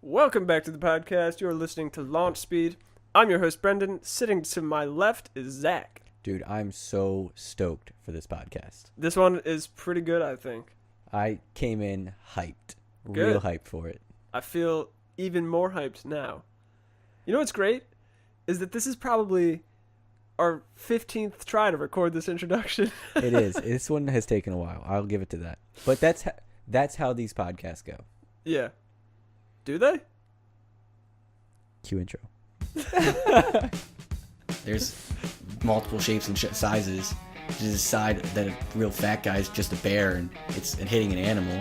Welcome back to the podcast. You're listening to Launch Speed. I'm your host, Brendan. Sitting to my left is Zach. Dude, I'm so stoked for this podcast. This one is pretty good, I think. I came in hyped. Good. Real hyped for it. I feel even more hyped now. You know what's great? Is that this is probably our 15th try to record this introduction. It is. This one has taken a while. I'll give it to that. But that's how these podcasts go. Yeah. Do they? Cue intro. There's multiple shapes and sizes. You decide that a real fat guy is just a bear and it's hitting an animal.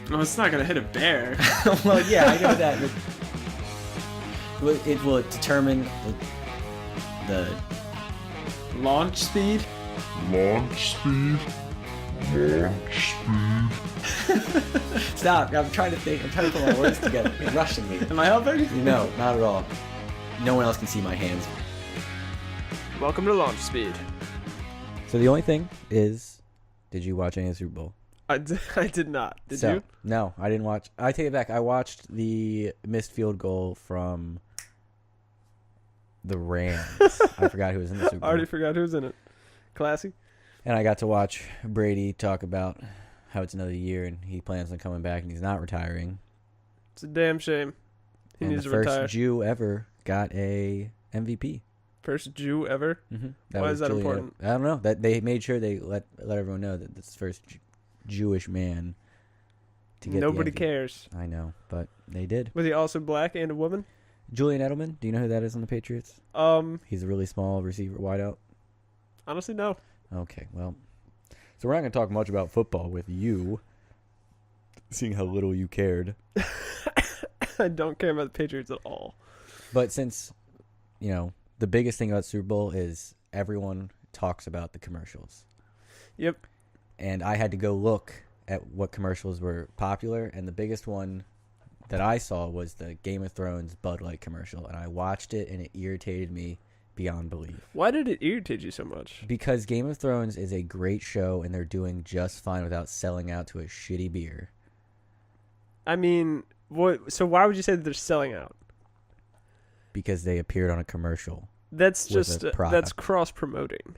No, it's not going to hit a bear. Well, yeah, I know that. It will determine the Launch speed? Stop! I'm trying to think. I'm trying to put my words together. You're rushing me. Am I helping? No, not at all. No one else can see my hands. Welcome to Launch Speed. So the only thing is, did you watch any of the Super Bowl? I did not. Did you? No, I didn't watch. I take it back. I watched the missed field goal from the Rams. I forgot who was in the Super Bowl. I already forgot who was in it. Classy. And I got to watch Brady talk about how it's another year and he plans on coming back and he's not retiring. It's a damn shame. He and needs the to first retire. Jew ever got a MVP. First Jew ever? Mm-hmm. Why is that important? I don't know. That they made sure they let everyone know that this first Jewish man to get Nobody the MVP. cares. I know, but they did. Was he also black and a woman? Julian Edelman, do you know who that is on the Patriots? He's a really small receiver, wideout. Honestly, no. Okay, well, so we're not going to talk much about football with you, seeing how little you cared. I don't care about the Patriots at all. But since, the biggest thing about Super Bowl is everyone talks about the commercials. Yep. And I had to go look at what commercials were popular, and the biggest one that I saw was the Game of Thrones Bud Light commercial, and I watched it, and it irritated me beyond belief. Why did it irritate you so much? Because Game of Thrones is a great show, and they're doing just fine without selling out to a shitty beer. I mean, so why would you say that they're selling out? Because they appeared on a commercial. That's with just a product. that's cross promoting,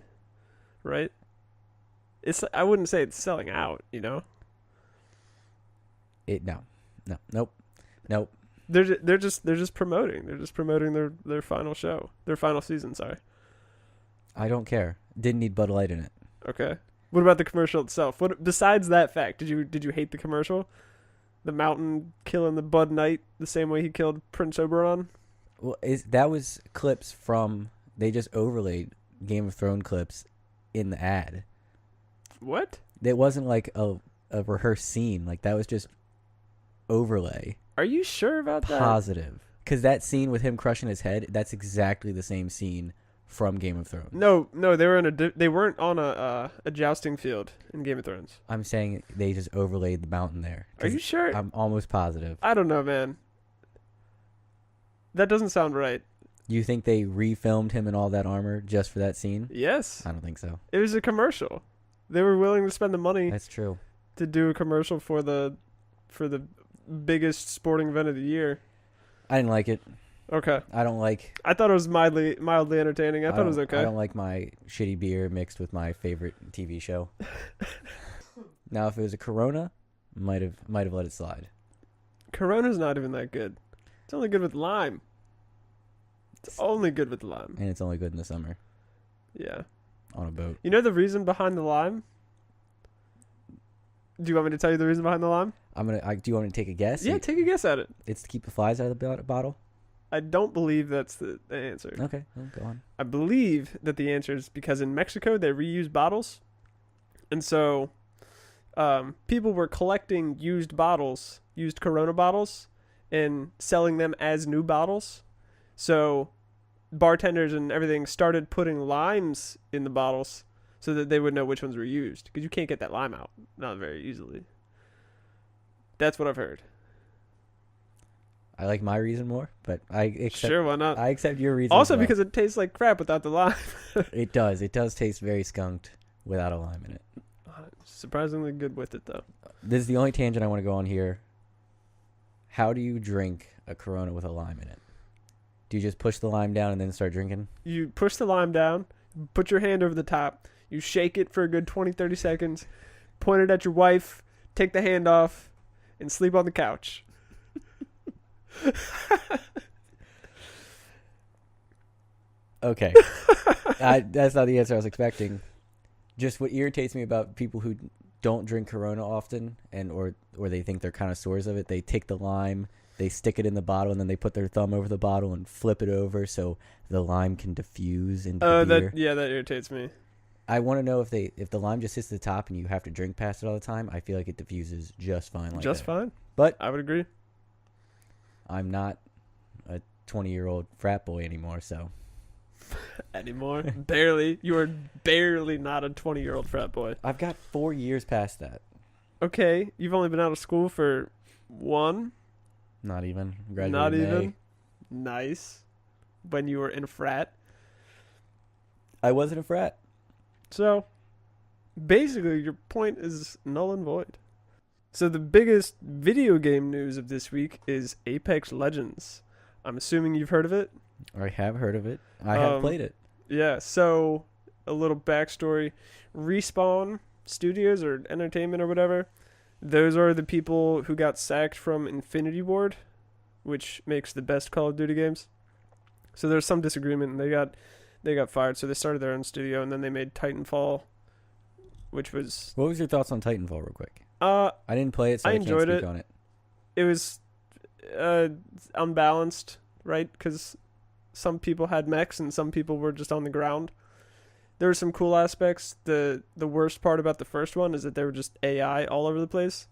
right? I wouldn't say it's selling out. Nope. They're just promoting. They're just promoting their final show, their final season. Sorry. I don't care. Didn't need Bud Light in it. Okay. What about the commercial itself? What besides that fact? Did you hate the commercial? The Mountain killing the Bud Knight the same way he killed Prince Oberon? Well, that was clips from. They just overlaid Game of Thrones clips in the ad. What? It wasn't like a rehearsed scene. Like that was just overlay. Are you sure about that? Positive. Because that scene with him crushing his head, that's exactly the same scene from Game of Thrones. No, they were they weren't on a jousting field in Game of Thrones. I'm saying they just overlaid the mountain there. Are you sure? I'm almost positive. I don't know, man. That doesn't sound right. You think they refilmed him in all that armor just for that scene? Yes. I don't think so. It was a commercial. They were willing to spend the money That's true. to do a commercial for the biggest sporting event of the year. I didn't like it. Okay. I don't like. I thought it was mildly entertaining. I thought it was okay. I don't like my shitty beer mixed with my favorite TV show. Now, if it was a Corona, might have let it slide. Corona's not even that good. It's only good with lime. It's only good with lime. And it's only good in the summer Yeah. on a boat. You know the reason behind the lime? Do you want me to tell you the reason behind the lime? Do you want me to take a guess? Yeah, take a guess at it. It's to keep the flies out of the bottle. I don't believe that's the answer. Okay, well, go on. I believe that the answer is because in Mexico they reuse bottles. And so people were collecting used Corona bottles, and selling them as new bottles. So bartenders and everything started putting limes in the bottles so that they would know which ones were used. Because you can't get that lime out. Not very easily. That's what I've heard. I like my reason more, but I accept. Sure, why not? I accept your reason. Also, as well. because it tastes like crap without the lime. It does. It does taste very skunked without a lime in it. Surprisingly good with it, though. This is the only tangent I want to go on here. How do you drink a Corona with a lime in it? Do you just push the lime down and then start drinking? You push the lime down, put your hand over the top, you shake it for a good 20, 30 seconds, point it at your wife, take the hand off, and sleep on the couch. Okay. That's not the answer I was expecting. Just what irritates me about people who don't drink Corona often or they think they're connoisseurs of it, they take the lime, they stick it in the bottle, and then they put their thumb over the bottle and flip it over so the lime can diffuse into the beer. That irritates me. I want to know if the lime just hits the top and you have to drink past it all the time. I feel like it diffuses just fine like just that. Fine? But I would agree. I'm not a 20-year-old frat boy anymore, so... Anymore? Barely. You are barely not a 20-year-old frat boy. I've got 4 years past that. Okay, you've only been out of school for 1? Not even. Graduated Not in even? May. Nice. When you were in a frat. I wasn't a frat. So, basically, your point is null and void. So the biggest video game news of this week is Apex Legends. I'm assuming you've heard of it? I have heard of it. I have played it. Yeah, so a little backstory. Respawn Studios or Entertainment or whatever, those are the people who got sacked from Infinity Ward, which makes the best Call of Duty games. So there's some disagreement, and they got fired, so they started their own studio, and then they made Titanfall, which was... What was your thoughts on Titanfall real quick? I I didn't play it, so I can't enjoyed speak it. on it. It was unbalanced, right? Because some people had mechs and some people were just on the ground. There were some cool aspects. The worst part about the first one is that there were just AI all over the place.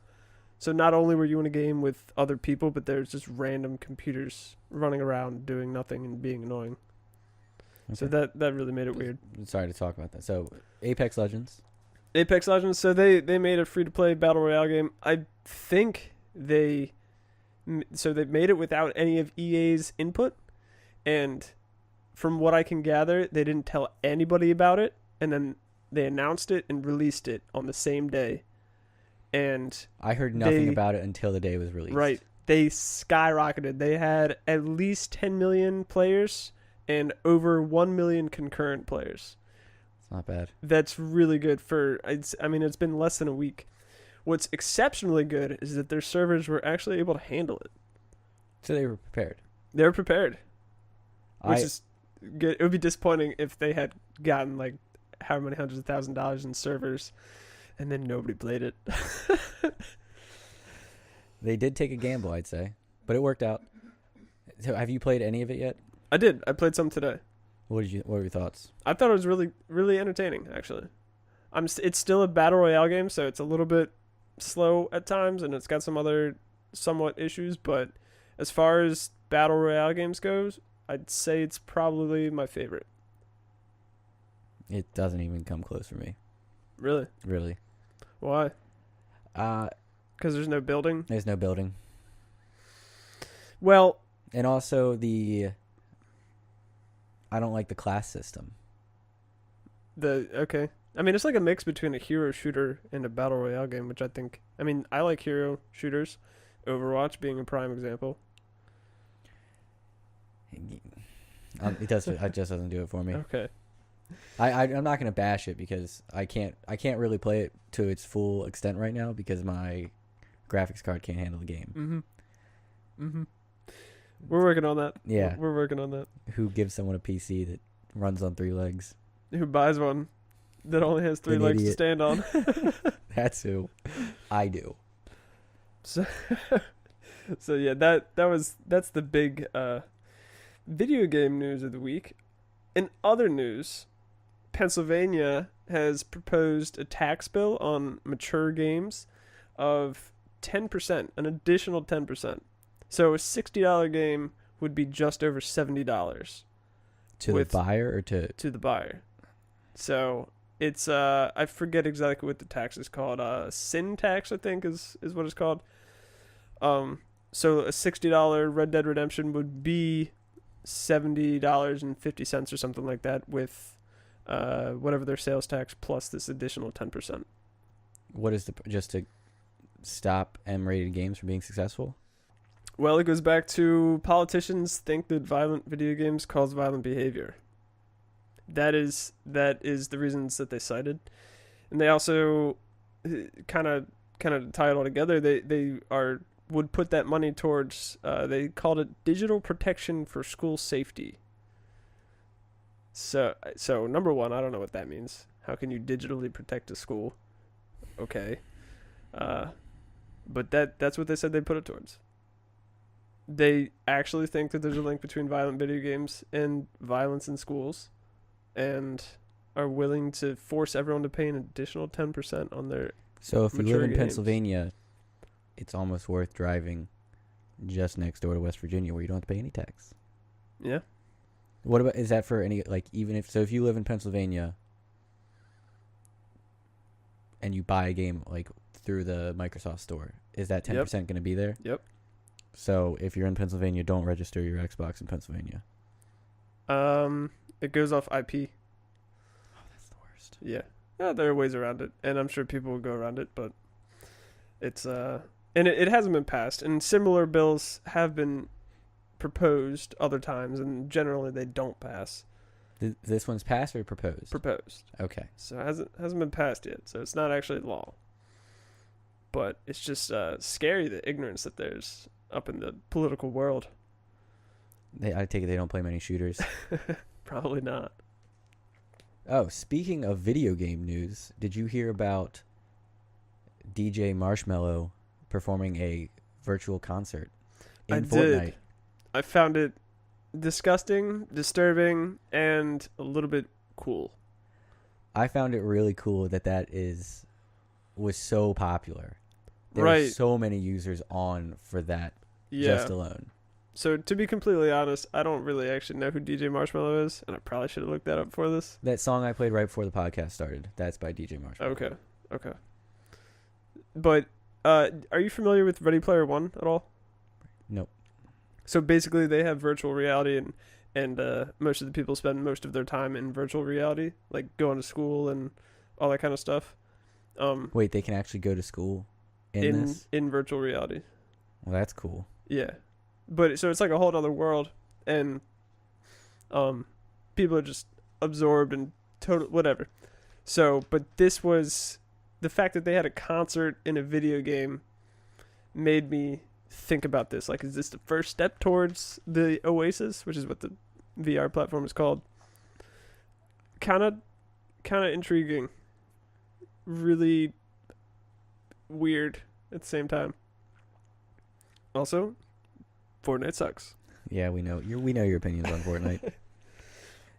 So not only were you in a game with other people, but there's just random computers running around doing nothing and being annoying. Okay. So that really made it weird. Sorry to talk about that. So, Apex Legends. Apex Legends, so they made a free-to-play Battle Royale game. I think they made it without any of EA's input. And from what I can gather, they didn't tell anybody about it. And then they announced it and released it on the same day. And I heard nothing about it until the day it was released. Right. They skyrocketed. They had at least 10 million players and over 1 million concurrent players. It's not bad. That's really good it's been less than a week. What's exceptionally good is that their servers were actually able to handle it. So they were prepared. They were prepared. Which is good. It would be disappointing if they had gotten like how many hundreds of $1,000s in servers and then nobody played it. They did take a gamble, I'd say, but it worked out. So have you played any of it yet? I did. I played some today. What were your thoughts? I thought it was really, really entertaining, actually. It's still a Battle Royale game, so it's a little bit slow at times, and it's got some other somewhat issues, but as far as Battle Royale games goes, I'd say it's probably my favorite. It doesn't even come close for me. Really? Really. Why? Because there's no building? There's no building. Well... And also I don't like the class system. Okay. I mean, it's like a mix between a hero shooter and a Battle Royale game, which I like hero shooters. Overwatch being a prime example. It just doesn't do it for me. Okay. I'm not gonna bash it because I can't really play it to its full extent right now because my graphics card can't handle the game. We're working on that. Yeah. We're working on that. Who gives someone a PC that runs on 3 legs? Who buys one that only has 3 An legs idiot. to stand on? That's who. I do. So yeah, that's the big video game news of the week. In other news, Pennsylvania has proposed a tax bill on mature games of 10%, an additional 10%. So a $60 game would be just over $70 To the buyer or to the buyer. So it's I forget exactly what the tax is called. Sin tax, I think is what it's called. So a $60 Red Dead Redemption would be $70.50 or something like that with whatever their sales tax plus this additional 10%. What is just to stop M-rated games from being successful? Well, it goes back to politicians think that violent video games cause violent behavior. That is the reasons that they cited, and they also kind of tie it all together. They would put that money towards. They called it digital protection for school safety. So number one, I don't know what that means. How can you digitally protect a school? Okay, but that's what they said they put it towards. They actually think that there's a link between violent video games and violence in schools, and are willing to force everyone to pay an additional 10% on their. So if you mature live in games. Pennsylvania, it's almost worth driving just next door to West Virginia where you don't have to pay any tax. Yeah. What about, is that for any, like, even if, so if you live in Pennsylvania and you buy a game, like, through the Microsoft store, is that 10% going to be there? Yep. So if you're in Pennsylvania, don't register your Xbox in Pennsylvania. It goes off IP. Oh, that's the worst. Yeah. There are ways around it, and I'm sure people will go around it, but it's and it hasn't been passed, and similar bills have been proposed other times, and generally they don't pass. This one's passed or proposed? Proposed. Okay. So it hasn't been passed yet, so it's not actually law. But it's just scary, the ignorance that there's up in the political world. I take it they don't play many shooters. Probably not. Oh, speaking of video game news, did you hear about DJ Marshmallow performing a virtual concert in Fortnite? Did. I found it disgusting, disturbing, and a little bit cool. I found it really cool that was so popular. There Right. were so many users on for that just alone. So to be completely honest, I don't really actually know who DJ Marshmallow is, and I probably should have looked that up for this. That song I played right before the podcast started, that's by DJ Marshmallow. Okay. But are you familiar with Ready Player One at all? Nope. So basically, they have virtual reality, and most of the people spend most of their time in virtual reality, like going to school and all that kind of stuff. Wait, they can actually go to school in this? In virtual reality. Well, that's cool. Yeah, but so it's like a whole other world, and people are just absorbed and total whatever. So, but this was the fact that they had a concert in a video game made me think about this. Like, is this the first step towards the Oasis, which is what the VR platform is called? Kind of intriguing. Really weird at the same time. Also, Fortnite sucks. Yeah, we know your opinions on Fortnite.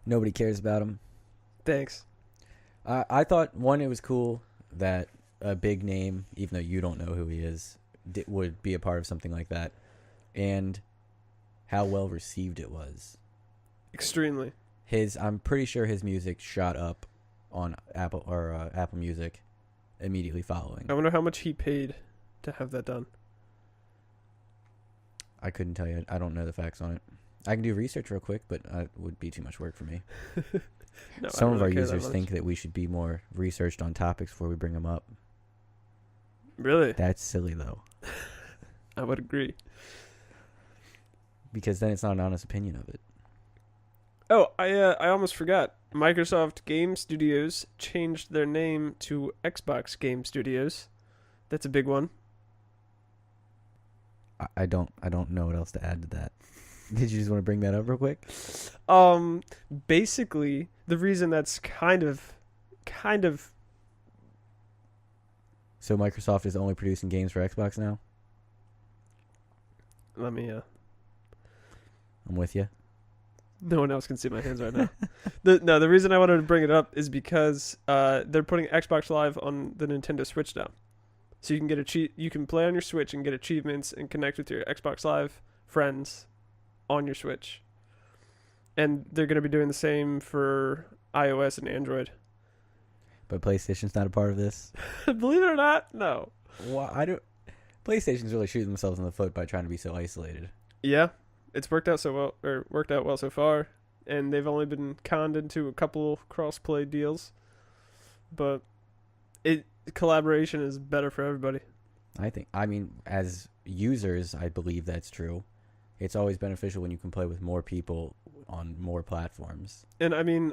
Nobody cares about them. Thanks. I thought, one, it was cool that a big name, even though you don't know who he is, would be a part of something like that, and how well received it was. Extremely. I'm pretty sure his music shot up on Apple Music immediately following. I wonder how much he paid to have that done. I couldn't tell you. I don't know the facts on it. I can do research real quick, but it would be too much work for me. No, Some of our users think that we should be more researched on topics before we bring them up. Really? That's silly, though. I would agree. Because then it's not an honest opinion of it. Oh, I almost forgot. Microsoft Game Studios changed their name to Xbox Game Studios. That's a big one. I don't know what else to add to that. Did you just want to bring that up real quick? Basically, the reason that's kind of So Microsoft is only producing games for Xbox now? let me I'm with you. no one else can see my hands right now. The reason I wanted to bring it up is because they're putting Xbox Live on the Nintendo Switch now. So you can you can play on your Switch and get achievements and connect with your Xbox Live friends on your Switch. And they're going to be doing the same for iOS and Android. But PlayStation's not a part of this? Believe it or not, no. Well, PlayStation's really shooting themselves in the foot by trying to be so isolated. Yeah, it's worked out well so far, and they've only been conned into a couple cross-play deals. But collaboration is better for everybody. I mean, as users, I believe that's true. It's always beneficial when you can play with more people on more platforms. And I mean,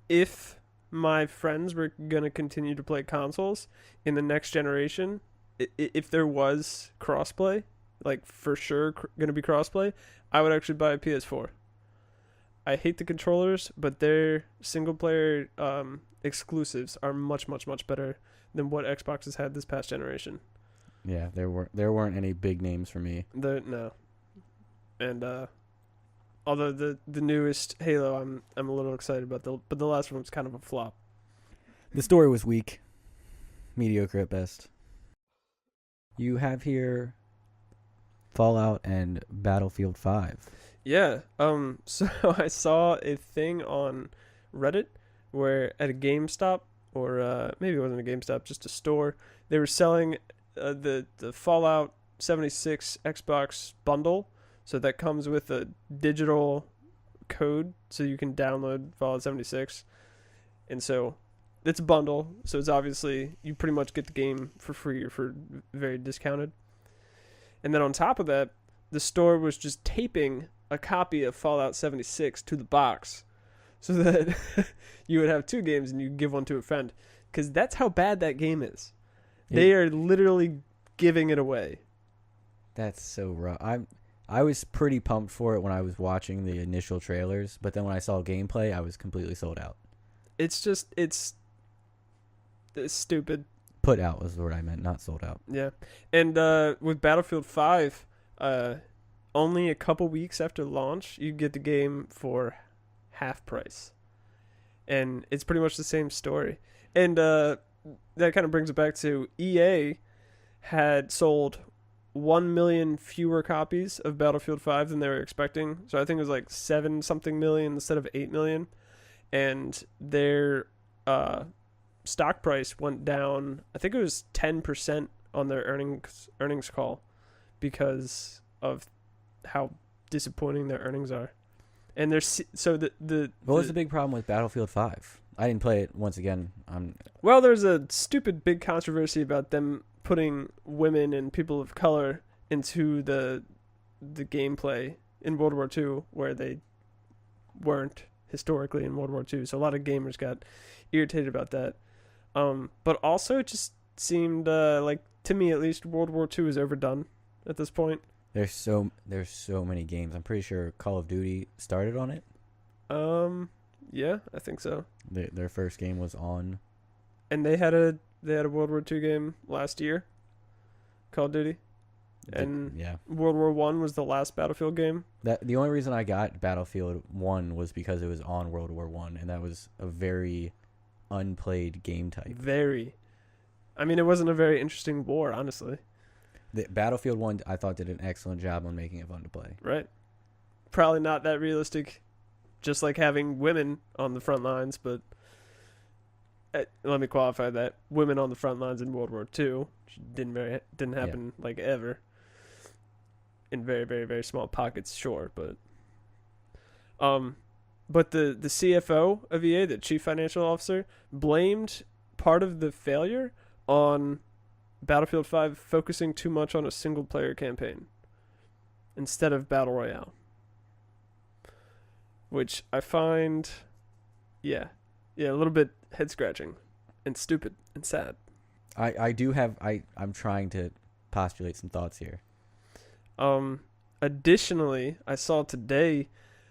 if my friends were gonna continue to play consoles in the next generation, if there was crossplay, like for sure gonna be crossplay, I would actually buy a PS4. I hate the controllers, but their single player exclusives are much, much, much better than what Xbox has had this past generation. Yeah, there weren't any big names for me. No, and although the newest Halo, I'm a little excited about, but the last one was kind of a flop. The story was weak, mediocre at best. You have here Fallout and Battlefield 5. Yeah. So I saw a thing on Reddit where at a GameStop, or maybe it wasn't a GameStop, just a store, they were selling the Fallout 76 Xbox bundle. So that comes with a digital code, so you can download Fallout 76. And so it's a bundle, so it's obviously you pretty much get the game for free or for very discounted. And then on top of that, the store was just taping a copy of Fallout 76 to the box so that you would have two games and you could give one to a friend, because that's how bad that game is. They are literally giving it away. That's so rough. I was pretty pumped for it when I was watching the initial trailers, but then when I saw gameplay, I was completely sold out. It's stupid. Put out was the word I meant, not sold out. Yeah. And with Battlefield 5, only a couple weeks after launch, you get the game for half price. And it's pretty much the same story. And that kind of brings it back to EA had sold 1 million fewer copies of Battlefield 5 than they were expecting. So I think it was like 7-something million instead of 8 million. And their stock price went down, I think it was 10% on their earnings call because of how disappointing their earnings are. And there's what was the big problem with Battlefield 5? I didn't play it once again. Well, there's a stupid big controversy about them putting women and people of color into the gameplay in World War II, where they weren't historically in World War II. So a lot of gamers got irritated about that. But also it just seemed like, to me at least, World War II is overdone at this point. There's so many games. I'm pretty sure Call of Duty started on it. Yeah, I think so. Their first game was on. And they had a World War II game last year, Call of Duty. And yeah, World War I was the last Battlefield game. The only reason I got Battlefield 1 was because it was on World War I, and that was a very unplayed game type. Very. I mean, it wasn't a very interesting war, honestly. The Battlefield 1, I thought, did an excellent job on making it fun to play. Right. Probably not that realistic, just like having women on the front lines, but let me qualify that. Women on the front lines in World War II didn't happen like ever. In very, very, very small pockets, sure, but the CFO of EA, the chief financial officer, blamed part of the failure on Battlefield 5 focusing too much on a single player campaign instead of Battle Royale. Which I find, a little bit head scratching and stupid and sad. I'm trying to postulate some thoughts here. Additionally, I saw today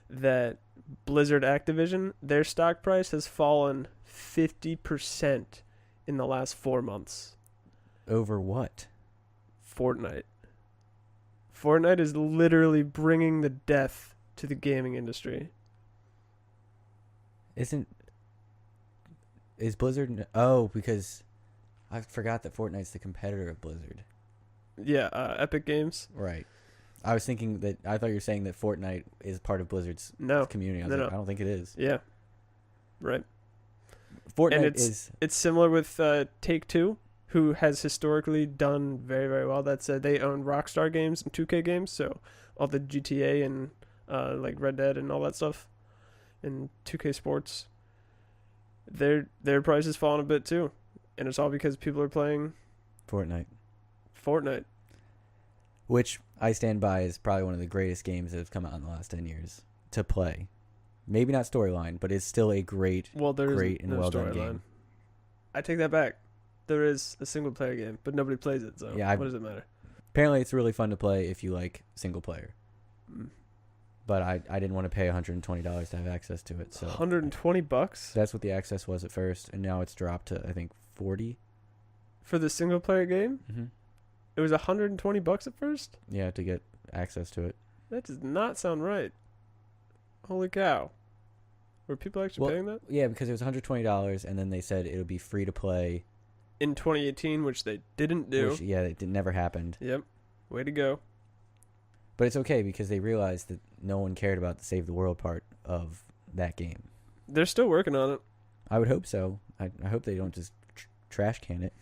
that Blizzard Activision, their stock price has fallen 50% in the last 4 months. Over what? Fortnite. Fortnite is literally bringing the death to the gaming industry. Is Blizzard... Oh, because I forgot that Fortnite's the competitor of Blizzard. Yeah, Epic Games. Right. I was thinking that... I thought you were saying that Fortnite is part of Blizzard's community. I was like, I don't think it is. Yeah. Right. Fortnite and it's similar with Take-Two, who has historically done very, very well. That's they own Rockstar Games and 2K games, so all the GTA and like Red Dead and all that stuff, and 2K Sports. Their price has fallen a bit too, and it's all because people are playing Fortnite. Fortnite. Which I stand by is probably one of the greatest games that have come out in the last 10 years to play. Maybe not storyline, but it's still a great and well done game. I take that back. There is a single player game, but nobody plays it, so what does it matter? Apparently it's really fun to play if you like single player. But I didn't want to pay $120 to have access to it. So $120? That's what the access was at first, and now it's dropped to, I think, $40. For the single player game? Mm-hmm. It was $120 at first? Yeah, to get access to it. That does not sound right. Holy cow. Were people actually paying that? Yeah, because it was $120, and then they said it would be free to play in 2018, which they didn't do. It never happened. Yep. Way to go. But it's okay because they realized that no one cared about the save the world part of that game. They're still working on it. I would hope so. I hope they don't just trash can it.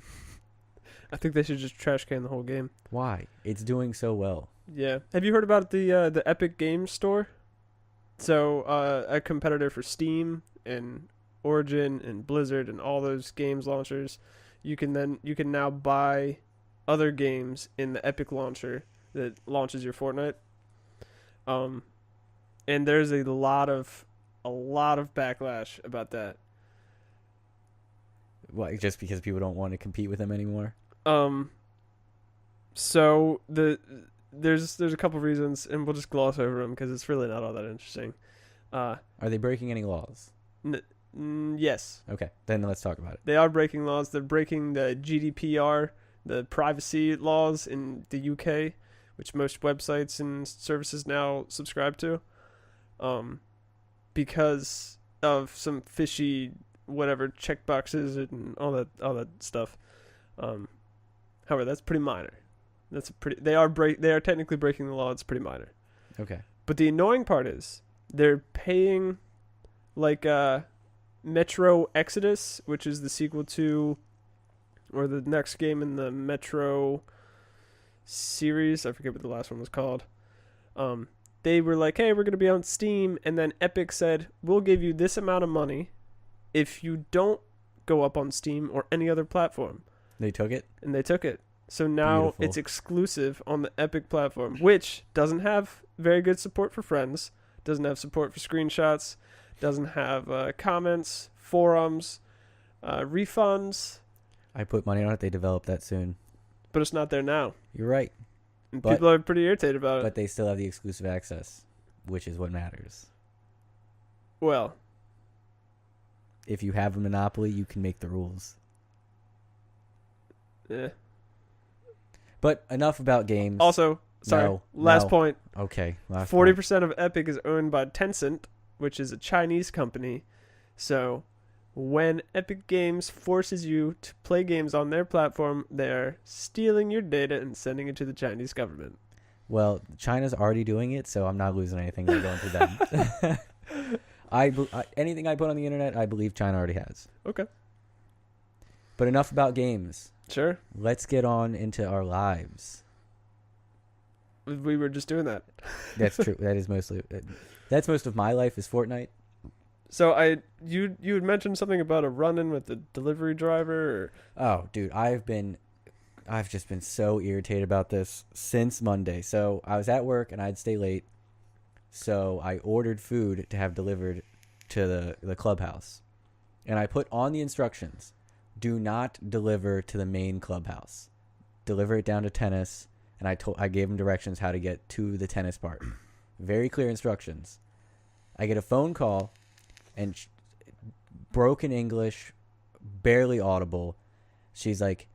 I think they should just trash can the whole game. Why? It's doing so well. Yeah. Have you heard about the Epic Games Store? So a competitor for Steam and Origin and Blizzard and all those games launchers, you can now buy other games in the Epic launcher that launches your Fortnite. And there's a lot of backlash about that. What, just because people don't want to compete with them anymore? So there's a couple of reasons, and we'll just gloss over them because it's really not all that interesting. Are they breaking any laws? Yes. Okay, then let's talk about it. They are breaking laws. They're breaking the GDPR, the privacy laws in the UK, which most websites and services now subscribe to, because of some fishy whatever checkboxes and all that stuff. However, that's pretty minor. They are technically breaking the law. It's pretty minor. Okay. But the annoying part is they're paying like Metro Exodus, which is the sequel to, or the next game in the Metro series. I forget what the last one was called. They were like, hey, we're going to be on Steam. And then Epic said, we'll give you this amount of money if you don't go up on Steam or any other platform. They took it? And they took it. So now Beautiful. It's exclusive on the Epic platform, which doesn't have very good support for friends, doesn't have support for screenshots, doesn't have comments, forums, refunds. I put money on it. They develop that soon. But it's not there now. You're right. And people are pretty irritated about it. But they still have the exclusive access, which is what matters. Well, if you have a monopoly, you can make the rules. Yeah. But enough about games. Also, sorry, last point. Okay. 40% of Epic is owned by Tencent, which is a Chinese company. So when Epic Games forces you to play games on their platform, they're stealing your data and sending it to the Chinese government. Well, China's already doing it, so I'm not losing anything by going through them. Anything I put on the internet, I believe China already has. Okay. But enough about games. Sure. Let's get on into our lives. We were just doing that. That's true. That's most of my life is Fortnite. So you had mentioned something about a run-in with the delivery driver. Oh, dude, I've just been so irritated about this since Monday. So I was at work and I'd stay late. So I ordered food to have delivered to the clubhouse. And I put on the instructions, do not deliver to the main clubhouse. Deliver it down to tennis. And I gave them directions how to get to the tennis part. Very clear instructions. I get a phone call and broken English, barely audible. She's like,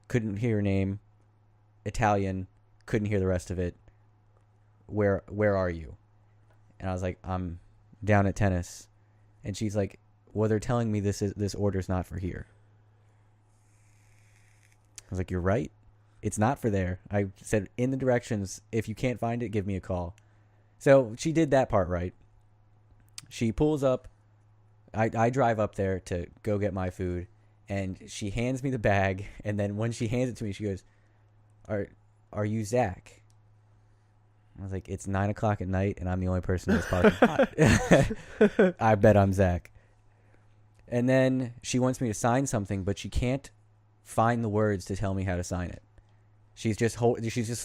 couldn't hear her name, Italian, couldn't hear the rest of it. Where are you? And I was like, I'm down at tennis. And she's like, well, they're telling me this order's not for here. I was like, you're right. It's not for there. I said in the directions, if you can't find it, give me a call. So she did that part right. She pulls up. I drive up there to go get my food, and she hands me the bag. And then when she hands it to me, she goes, "Are you Zach?" I was like, "It's 9:00 at night, and I'm the only person in this parking lot." I bet I'm Zach. And then she wants me to sign something, but she can't find the words to tell me how to sign it. She's just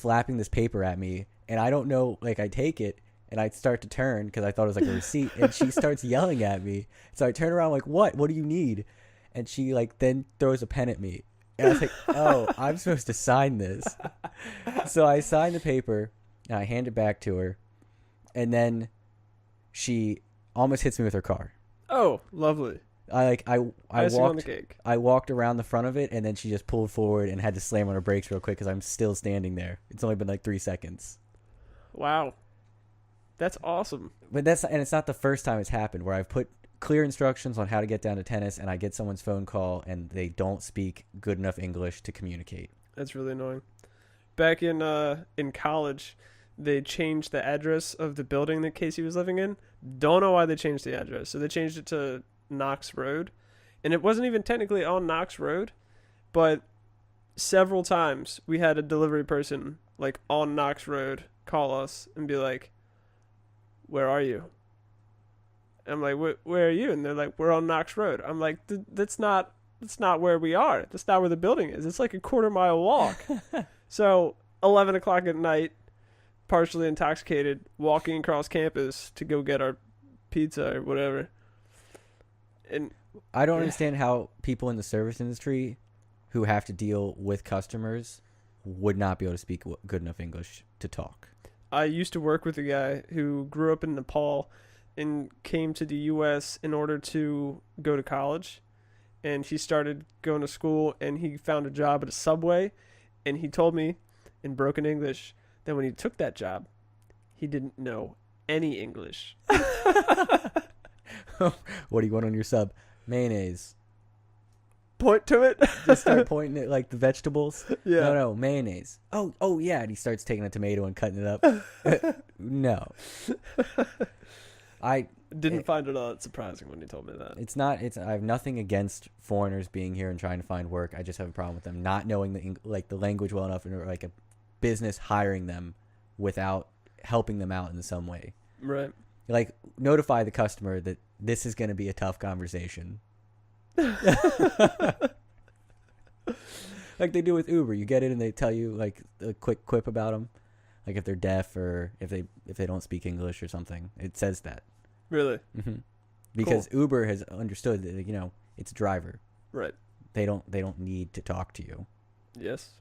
flapping this paper at me, and I don't know. Like, I take it and I start to turn because I thought it was like a receipt, and she starts yelling at me. So I turn around like, "What? What do you need?" And she like then throws a pen at me, and I was like, "Oh, I'm supposed to sign this." So I sign the paper and I hand it back to her, and then she almost hits me with her car. Oh, lovely. I Icing on the cake. I walked around the front of it, and then she just pulled forward and had to slam on her brakes real quick because I'm still standing there. It's only been like 3 seconds. Wow. That's awesome. But it's not the first time it's happened where I've put clear instructions on how to get down to tennis, and I get someone's phone call and they don't speak good enough English to communicate. That's really annoying. Back in college, they changed the address of the building that Casey was living in. Don't know why they changed the address. So they changed it to Knox Road, and it wasn't even technically on Knox Road, but several times we had a delivery person like on Knox Road call us and be like, "Where are you?" I'm like, "Where are you?" And they're like, "We're on Knox Road." I'm like, that's not where we are. That's not where the building is. It's like a 1/4-mile walk." So 11 o'clock at night, partially intoxicated, walking across campus to go get our pizza or whatever. And I don't understand how people in the service industry who have to deal with customers would not be able to speak good enough English to talk. I used to work with a guy who grew up in Nepal and came to the U.S. in order to go to college. And he started going to school, and he found a job at a Subway. And he told me in broken English that when he took that job, he didn't know any English. What do you want on your sub? Mayonnaise. Point to it. Just start pointing at like the vegetables. Yeah. No, mayonnaise. Oh yeah. And he starts taking a tomato and cutting it up. No. I didn't find it all that surprising when he told me that. I have nothing against foreigners being here and trying to find work. I just have a problem with them not knowing the language well enough, or like a business hiring them without helping them out in some way. Right. Like, notify the customer that this is going to be a tough conversation. Like they do with Uber. You get it and they tell you like a quick quip about them. Like if they're deaf or if they don't speak English or something. It says that. Really? Mm-hmm. Because cool. Uber has understood that, you know, it's a driver. Right. They don't need to talk to you. Yes.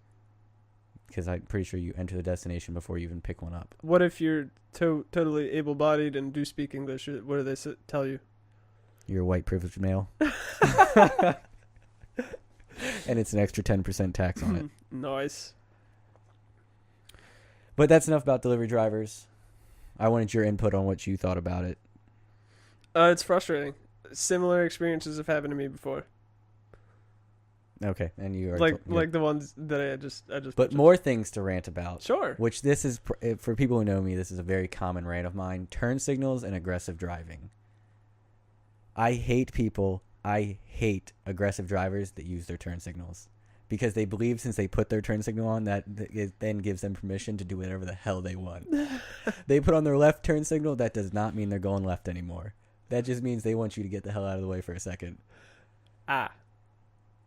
Because I'm pretty sure you enter the destination before you even pick one up. What if you're totally able-bodied and do speak English? What do they tell you? You're a white privileged male. And it's an extra 10% tax on it. Nice. But that's enough about delivery drivers. I wanted your input on what you thought about it. It's frustrating. Similar experiences have happened to me before. Okay, and you are like the ones that I just. But mentioned. More things to rant about. Sure. Which this is for people who know me. This is a very common rant of mine: turn signals and aggressive driving. I hate aggressive drivers that use their turn signals because they believe since they put their turn signal on that it then gives them permission to do whatever the hell they want. They put on their left turn signal. That does not mean they're going left anymore. That just means they want you to get the hell out of the way for a second.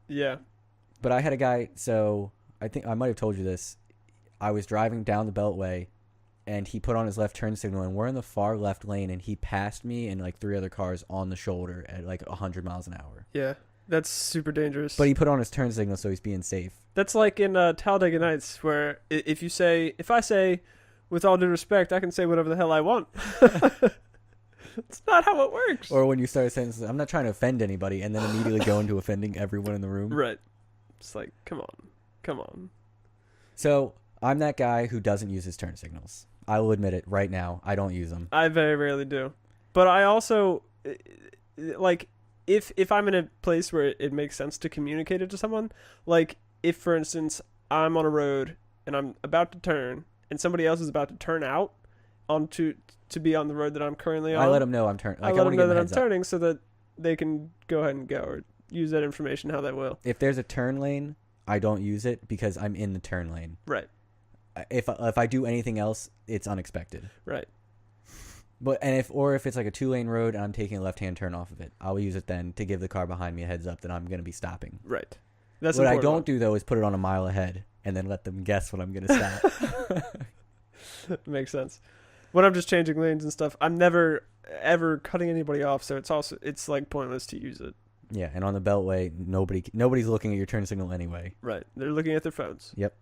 Yeah. But I had a guy, so I think I might have told you this. I was driving down the Beltway, and he put on his left turn signal, and we're in the far left lane, and he passed me and like 3 other cars on the shoulder at like 100 miles an hour. Yeah, that's super dangerous. But he put on his turn signal, so he's being safe. That's like in Talladega Nights, where if I say, with all due respect, I can say whatever the hell I want. It's not how it works. Or when you start saying, I'm not trying to offend anybody, and then immediately go into offending everyone in the room. Right. It's like, come on. So I'm that guy who doesn't use his turn signals. I will admit it right now. I don't use them. I very rarely do. But I also, like, if I'm in a place where it makes sense to communicate it to someone, like if, for instance, I'm on a road and I'm about to turn and somebody else is about to turn out to be on the road that I'm currently on. I let them know I'm turning. I let them know that I'm turning so that they can go ahead and go or use that information how they will. If there's a turn lane, I don't use it because I'm in the turn lane. Right. If I do anything else, it's unexpected. Right. But if it's like a 2-lane road and I'm taking a left-hand turn off of it, I'll use it then to give the car behind me a heads up that I'm going to be stopping. Right. That's what I important don't one. do though is put it on a mile ahead and then let them guess when I'm gonna stop. Makes sense. When I'm just changing lanes and stuff, I'm never ever cutting anybody off, so it's like pointless to use it. Yeah, and on the Beltway, nobody's looking at your turn signal anyway. Right. They're looking at their phones. Yep.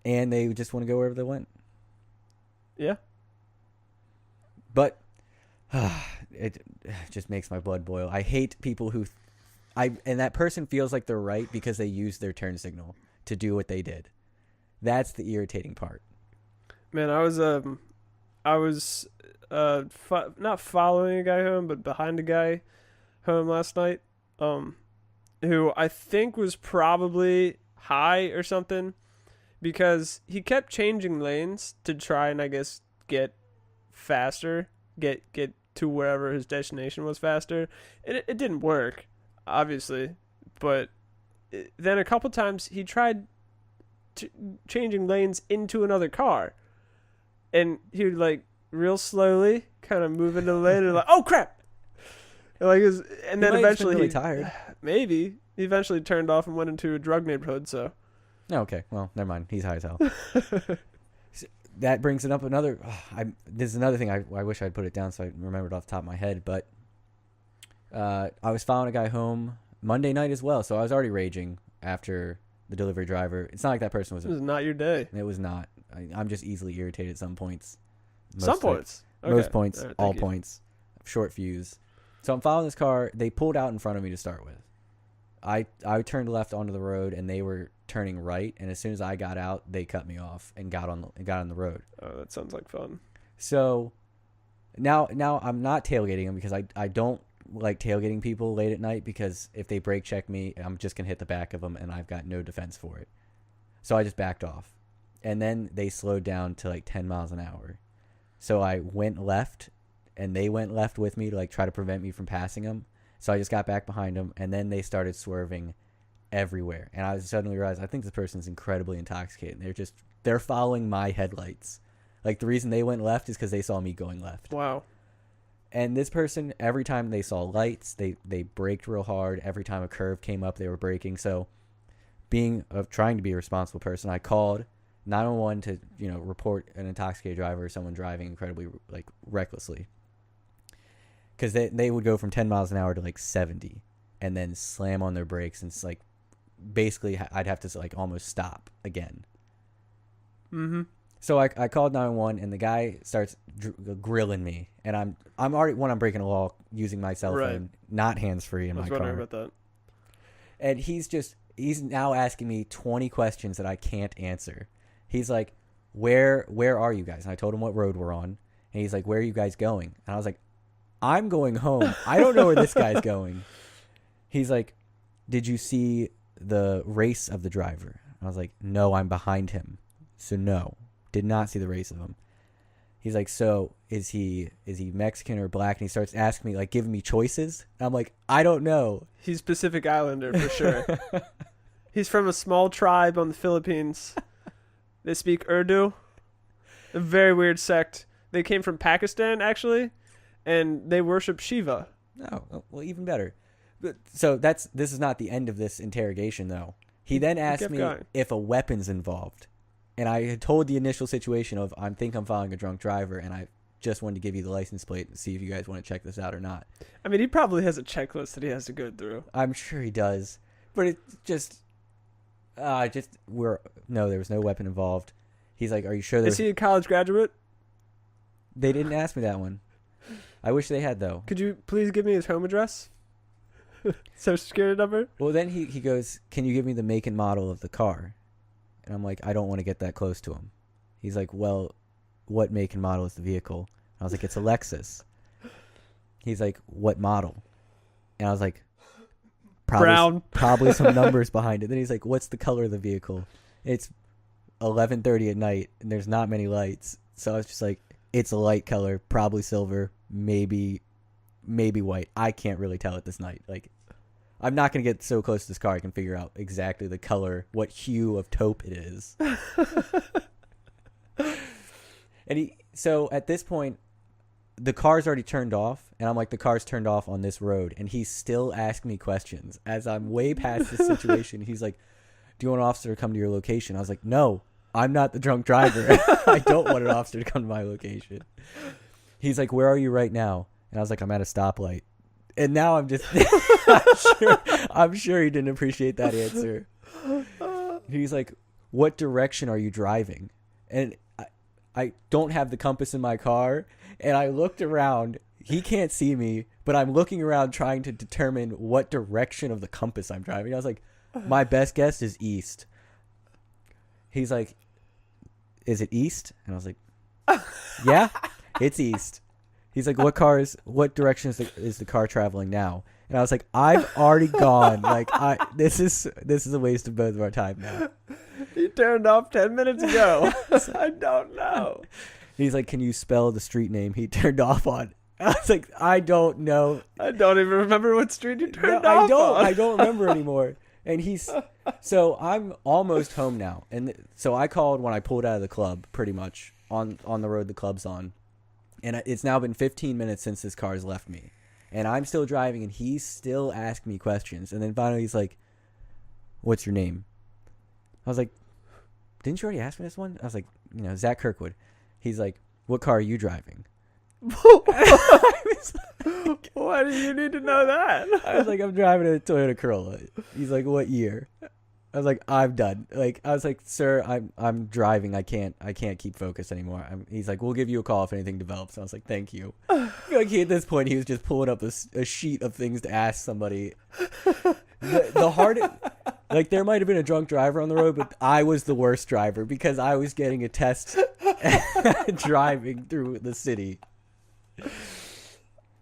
And they just want to go wherever they went. Yeah. But it just makes my blood boil. I hate people and that person feels like they're right because they used their turn signal to do what they did. That's the irritating part. Man, I was not following a guy home, but behind a guy home last night, who I think was probably high or something, because he kept changing lanes to try and I guess get faster, get to wherever his destination was faster. It didn't work, obviously, but then a couple times he tried changing lanes into another car, and he would like real slowly kind of move into the lane and like, oh crap, and then eventually really tired. Maybe he eventually turned off and went into a drug neighborhood. So okay, well, never mind. He's high as hell. That brings it up another. This is another thing I wish I'd put it down so I remembered off the top of my head. But I was following a guy home Monday night as well, so I was already raging after the delivery driver. It's not like that person was. It was not your day. It was not. I'm just easily irritated at some points. Some points. Most points. All right, all thank you. points. Short fuse. So I'm following this car. They pulled out in front of me to start with. I turned left onto the road and they were turning right, and as soon as I got out, they cut me off and got on the road. Oh, that sounds like fun. So now I'm not tailgating them because I don't like tailgating people late at night, because if they brake check me, I'm just gonna hit the back of them and I've got no defense for it. So I just backed off, and then they slowed down to like 10 miles an hour. So I went left and they went left with me to like try to prevent me from passing them. So I just got back behind them, and then they started swerving everywhere. And I suddenly realized, I think this person's incredibly intoxicated. They're following my headlights. Like, the reason they went left is because they saw me going left. Wow. And this person, every time they saw lights, they braked real hard. Every time a curve came up, they were braking. So trying to be a responsible person, I called 911 to, report an intoxicated driver or someone driving incredibly, like, recklessly. Because they would go from 10 miles an hour to like 70 and then slam on their brakes, and it's like basically I'd have to like almost stop again. Mm-hmm. So I called 911 and the guy starts grilling me, and I'm already, when I'm breaking a law, using my cell phone, not hands free in my car. I was wondering about that. And he's now asking me 20 questions that I can't answer. He's like, where are you guys? And I told him what road we're on, and he's like, where are you guys going? And I was like, I'm going home. I don't know where this guy's going. He's like, did you see the race of the driver? I was like, no, I'm behind him. So no, did not see the race of him. He's like, so is he Mexican or black? And he starts asking me, like, giving me choices. I'm like, I don't know. He's Pacific Islander for sure. He's from a small tribe on the Philippines. They speak Urdu. A very weird sect. They came from Pakistan, actually. And they worship Shiva. Oh, well, even better. So this is not the end of this interrogation, though. He then asked me if a weapon's involved. And I had told the initial situation of, I think I'm following a drunk driver, and I just wanted to give you the license plate and see if you guys want to check this out or not. I mean, he probably has a checklist that he has to go through. I'm sure he does. But it no, there was no weapon involved. He's like, are you sure there's... Is he a college graduate? They didn't ask me that one. I wish they had, though. Could you please give me his home address? Social security number? Well, then he goes, can you give me the make and model of the car? And I'm like, I don't want to get that close to him. He's like, well, what make and model is the vehicle? I was like, it's a Lexus. He's like, what model? And I was like, brown. Probably some numbers behind it. Then he's like, what's the color of the vehicle? It's 11:30 at night, and there's not many lights. So I was just like, it's a light color, probably silver, maybe white. I can't really tell at this night. Like, I'm not going to get so close to this car I can figure out exactly the color, what hue of taupe it is. So at this point, the car's already turned off, and I'm like, the car's turned off on this road, and he's still asking me questions as I'm way past this situation. He's like, do you want an officer to come to your location? I was like, no, I'm not the drunk driver. I don't want an officer to come to my location. He's like, where are you right now? And I was like, I'm at a stoplight. And now I'm just, I'm sure he didn't appreciate that answer. He's like, what direction are you driving? And I don't have the compass in my car. And I looked around. He can't see me, but I'm looking around trying to determine what direction of the compass I'm driving. I was like, my best guess is east. He's like, is it east? And I was like, yeah, it's east. He's like, what direction is the car traveling now? And I was like, I've already gone. Like, this is a waste of both of our time now. He turned off 10 minutes ago. I don't know. He's like, can you spell the street name he turned off on? I was like, I don't know. I don't even remember what street you turned off on. I don't remember anymore. And so I'm almost home now. And so I called when I pulled out of the club, pretty much on the road the club's on. And it's now been 15 minutes since this car's left me. And I'm still driving, and he's still asking me questions. And then finally he's like, what's your name? I was like, didn't you already ask me this one? I was like, Zach Kirkwood. He's like, what car are you driving? Why do you need to know that? I was like, I'm driving a Toyota Corolla. He's like, what year? I was like, I'm done. Like, I was like, sir, I'm driving. I can't keep focused anymore. He's like, we'll give you a call if anything develops. I was like, thank you. I feel like at this point he was just pulling up a sheet of things to ask somebody. The hardest, like, there might have been a drunk driver on the road, but I was the worst driver because I was getting a test driving through the city.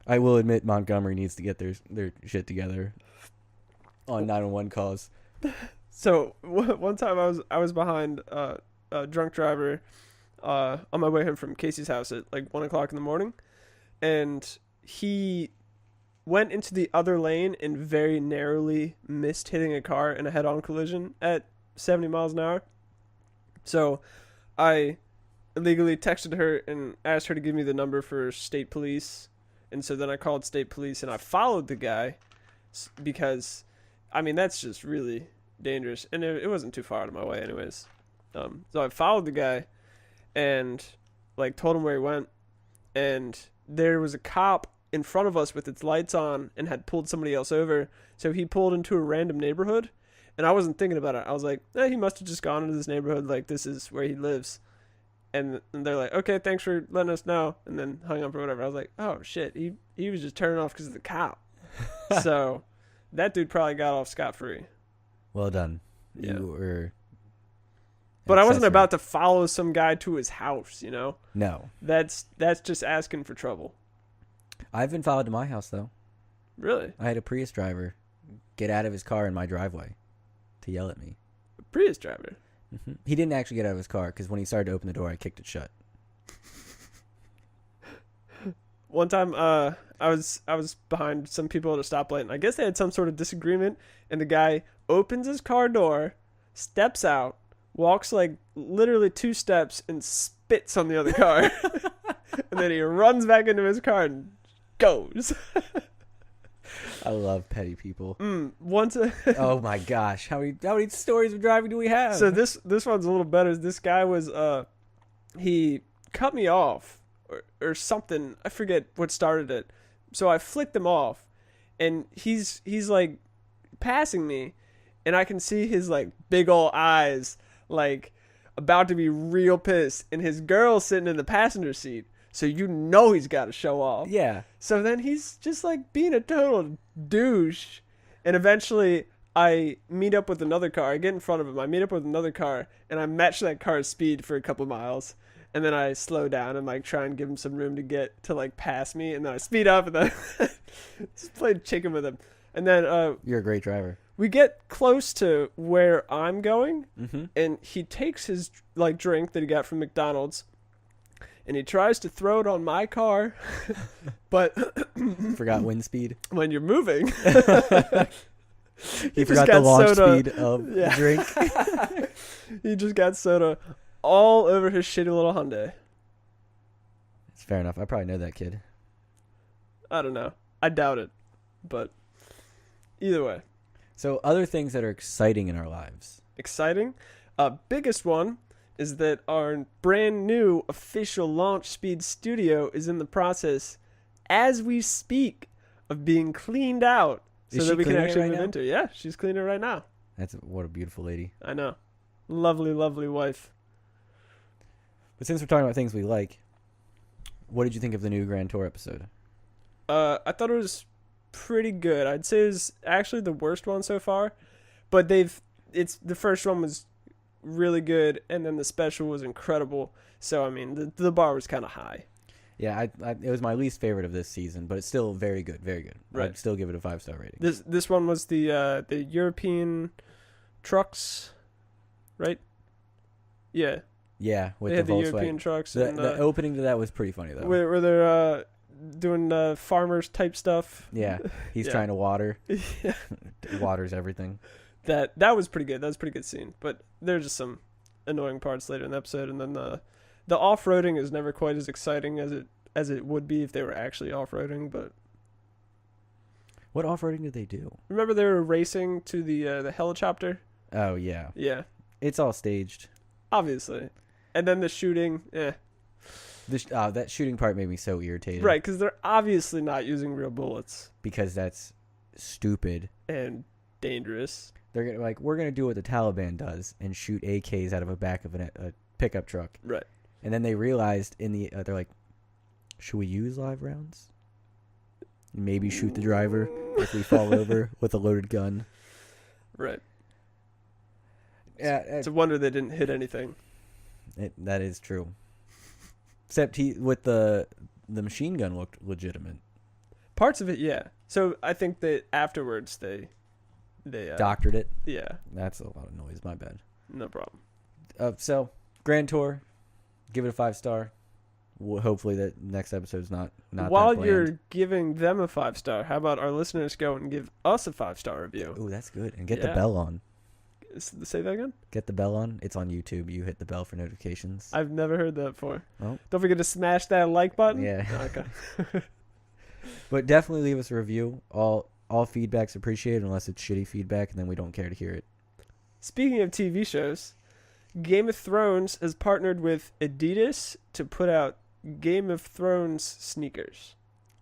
I will admit Montgomery needs to get their shit together on 911 calls. So one time I was behind a drunk driver on my way home from Casey's house at like 1 o'clock in the morning, and he went into the other lane and very narrowly missed hitting a car in a head-on collision at 70 miles an hour. So I illegally texted her and asked her to give me the number for state police, and so then I called state police and I followed the guy because, I mean, that's just really dangerous, and it wasn't too far out of my way anyways. So I followed the guy and like told him where he went, and there was a cop in front of us with its lights on and had pulled somebody else over, so he pulled into a random neighborhood, and I wasn't thinking about it. I was like, he must have just gone into this neighborhood, like this is where he lives. And they're like, okay, thanks for letting us know, and then hung up or whatever. I was like, oh shit, he was just turning off because of the cop. So that dude probably got off scot-free. Well done. Yeah. You were. But I wasn't about to follow some guy to his house, No. That's just asking for trouble. I've been followed to my house, though. Really? I had a Prius driver get out of his car in my driveway to yell at me. A Prius driver? Mm-hmm. He didn't actually get out of his car because when he started to open the door, I kicked it shut. One time, I was behind some people at a stoplight, and I guess they had some sort of disagreement, and the guy opens his car door, steps out, walks like literally 2 steps, and spits on the other car. And then he runs back into his car and goes. I love petty people. Oh my gosh, how many stories of driving do we have? So this one's a little better. This guy was he cut me off or something. I forget what started it. So I flicked him off, and he's like passing me, and I can see his like big old eyes like about to be real pissed, and his girl's sitting in the passenger seat. So he's got to show off. Yeah. So then he's just like being a total douche. And eventually I meet up with another car. I get in front of him. I meet up with another car, and I match that car's speed for a couple miles. And then I slow down and like try and give him some room to get to like pass me. And then I speed up and then just played chicken with him. And then you're a great driver. We get close to where I'm going, mm-hmm. and he takes his like drink that he got from McDonald's, and he tries to throw it on my car, but forgot wind speed. When you're moving, he forgot the launch speed of the drink. He just got soda all over his shitty little Hyundai. It's fair enough. I probably know that kid. I don't know. I doubt it, but either way. So other things that are exciting in our lives. exciting. Biggest one is that our brand new official launch speed studio is in the process, as we speak, of being cleaned out so Is that she we can cleaning it actually right move now? into it. Yeah, she's cleaning it right now. What a beautiful lady. I know. Lovely, lovely wife. But since we're talking about things we like, what did you think of the new Grand Tour episode? I thought it was pretty good. I'd say it was actually the worst one so far, but the first one was really good, and then the special was incredible. So I mean, the bar was kind of high. Yeah, it was my least favorite of this season, but it's still very good, very good. Right. I'd still give it a 5-star rating. This one was the European trucks, right? Yeah, Yeah, with they had the Volkswagen. European trucks. The, and, the opening to that was pretty funny though. where they're doing farmers type stuff. Yeah, he's Yeah. trying to water. Yeah. Waters everything. That was pretty good. That was a pretty good scene. But there's just some annoying parts later in the episode, and then the off-roading is never quite as exciting as it would be if they were actually off-roading. But What off-roading did they do? remember they were racing to the helicopter? Oh yeah, Yeah, it's all staged. obviously. And then the shooting, That shooting part made me so irritated. right? Because they're obviously not using real bullets Because that's stupid. and dangerous. They're we're gonna do what the Taliban does and shoot AKs out of the back of a pickup truck. Right. And then they realized they're like, should we use live rounds? Maybe shoot the driver if we fall over with a loaded gun. Right. Yeah, It's a wonder they didn't hit anything. that is true. Except with the machine gun looked legitimate. Parts of it, yeah. So I think that afterwards they Doctored it. yeah, That's a lot of noise. My bad. no problem. So Grand Tour, give it a 5-star. Hopefully that next episode's not While that bland. you're giving them a 5-star, how about our listeners go and give us a 5-star review? Ooh, that's good. And get the Yeah. bell on. Say that again? Get the bell on. It's on YouTube. You hit the bell for notifications. I've never heard that before. Oh. Don't forget to smash that like button. Yeah. Oh, okay. But definitely leave us a review. All feedback's appreciated unless it's shitty feedback, and then we don't care to hear it. Speaking of TV shows, Game of Thrones has partnered with Adidas to put out Game of Thrones sneakers.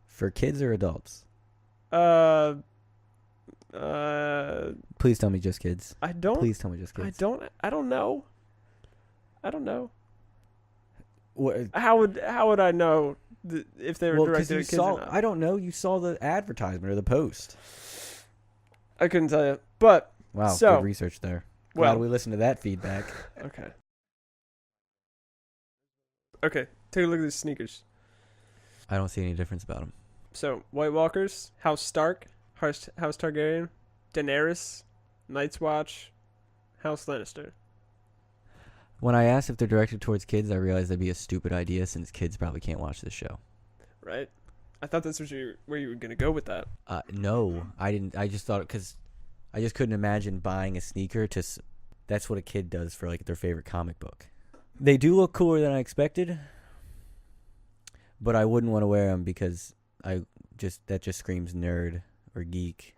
For kids or adults? Uh, Please tell me just kids. I don't. Please tell me just kids. I don't know. I don't know. What, How would I know if they were well, 'cause directed you at kids saw. or not? I don't know. You saw the advertisement or the post. I couldn't tell you. But Wow, So, good research there. well, Glad we listened to that feedback. okay. Okay, take a look at these sneakers. I don't see any difference about them. So, White Walkers, House Stark, House Targaryen, Daenerys, Night's Watch, House Lannister. When I asked if they're directed towards kids, I realized that'd be a stupid idea since kids probably can't watch this show. Right? I thought that's where you were going to go with that. No, I didn't. I just thought because I just couldn't imagine buying a sneaker that's what a kid does for like their favorite comic book. They do look cooler than I expected, but I wouldn't want to wear them because that just screams nerd or geek.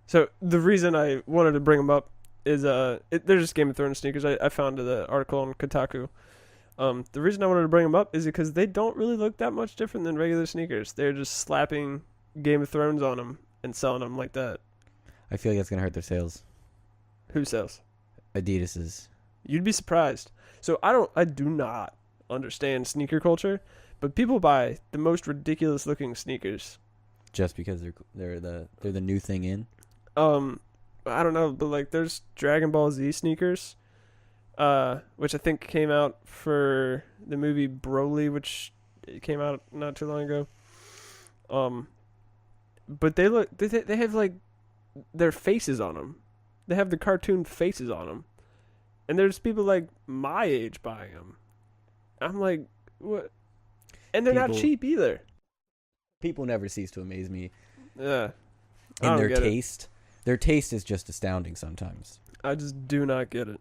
So, the reason I wanted to bring them up is they're just Game of Thrones sneakers. I found the article on Kotaku. The reason I wanted to bring them up is because they don't really look that much different than regular sneakers. They're just slapping Game of Thrones on them and selling them like that. I feel like that's gonna hurt their sales. Who sells? Adidas's. You'd be surprised. So I do not understand sneaker culture, but people buy the most ridiculous looking sneakers. Just because they're the new thing in. I don't know, but like there's Dragon Ball Z sneakers, which I think came out for the movie Broly, which came out not too long ago. But they have like their faces on them. They have the cartoon faces on them. And there's people like my age buying them. I'm like, what? And they're not People- cheap either. People never cease to amaze me Yeah. I in don't their get it. taste. Their taste is just astounding sometimes. I just do not get it.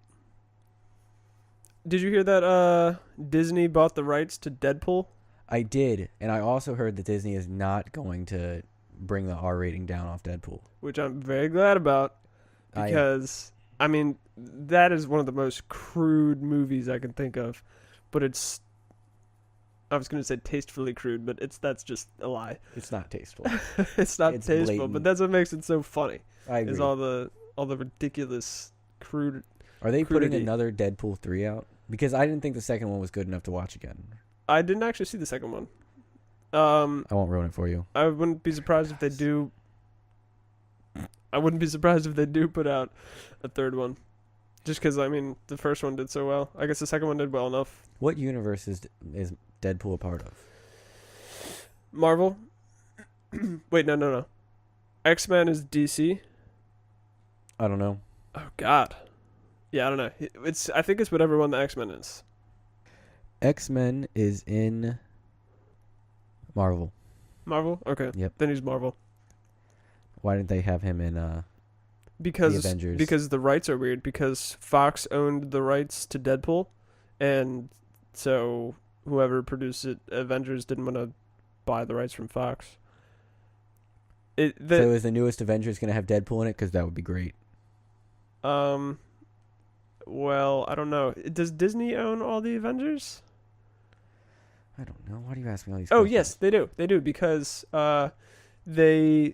Did you hear that Disney bought the rights to Deadpool? I did, and I also heard that Disney is not going to bring the R rating down off Deadpool. Which I'm very glad about, because I mean, that is one of the most crude movies I can think of, but it's. I was gonna say tastefully crude, but that's just a lie. It's not tasteful. It's not It's tasteful, blatant. but that's what makes it so funny. I agree. Is all the ridiculous crude. Are they putting crudity. another Deadpool 3 out? Because I didn't think the second one was good enough to watch again. I didn't actually see the second one. I won't ruin it for you. I wouldn't be surprised if they do. I wouldn't be surprised if they do put out a third one, just because I mean the first one did so well. I guess the second one did well enough. What universe is Deadpool a part of? Marvel. Wait, no. X-Men is DC. I don't know. Oh God. Yeah, I don't know. I think it's whatever one the X-Men is. X-Men is in Marvel. Marvel? Okay. Yep. Then he's Marvel. Why didn't they have him in Because the Avengers? because the rights are weird. Because Fox owned the rights to Deadpool, and so whoever produced it, Avengers, didn't want to buy the rights from Fox. so is the newest Avengers going to have Deadpool in it? Because that would be great. Well, I don't know. Does Disney own all the Avengers? I don't know. Why do you ask me all these Oh, questions? yes, they do. They do because they're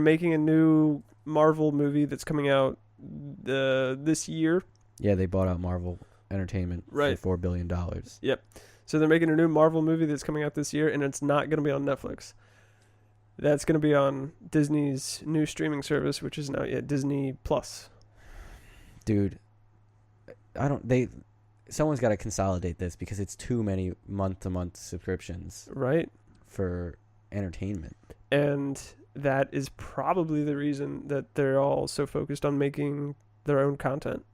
making a new Marvel movie that's coming out this year. Yeah, they bought out Marvel Entertainment Right. for $4 billion. So they're making a new Marvel movie that's coming out this year, and it's not going to be on Netflix. That's going to be on Disney's new streaming service, which is now Disney Plus. Dude, someone's got to consolidate this because it's too many month-to-month subscriptions Right? for entertainment. And that is probably the reason that they're all so focused on making their own content.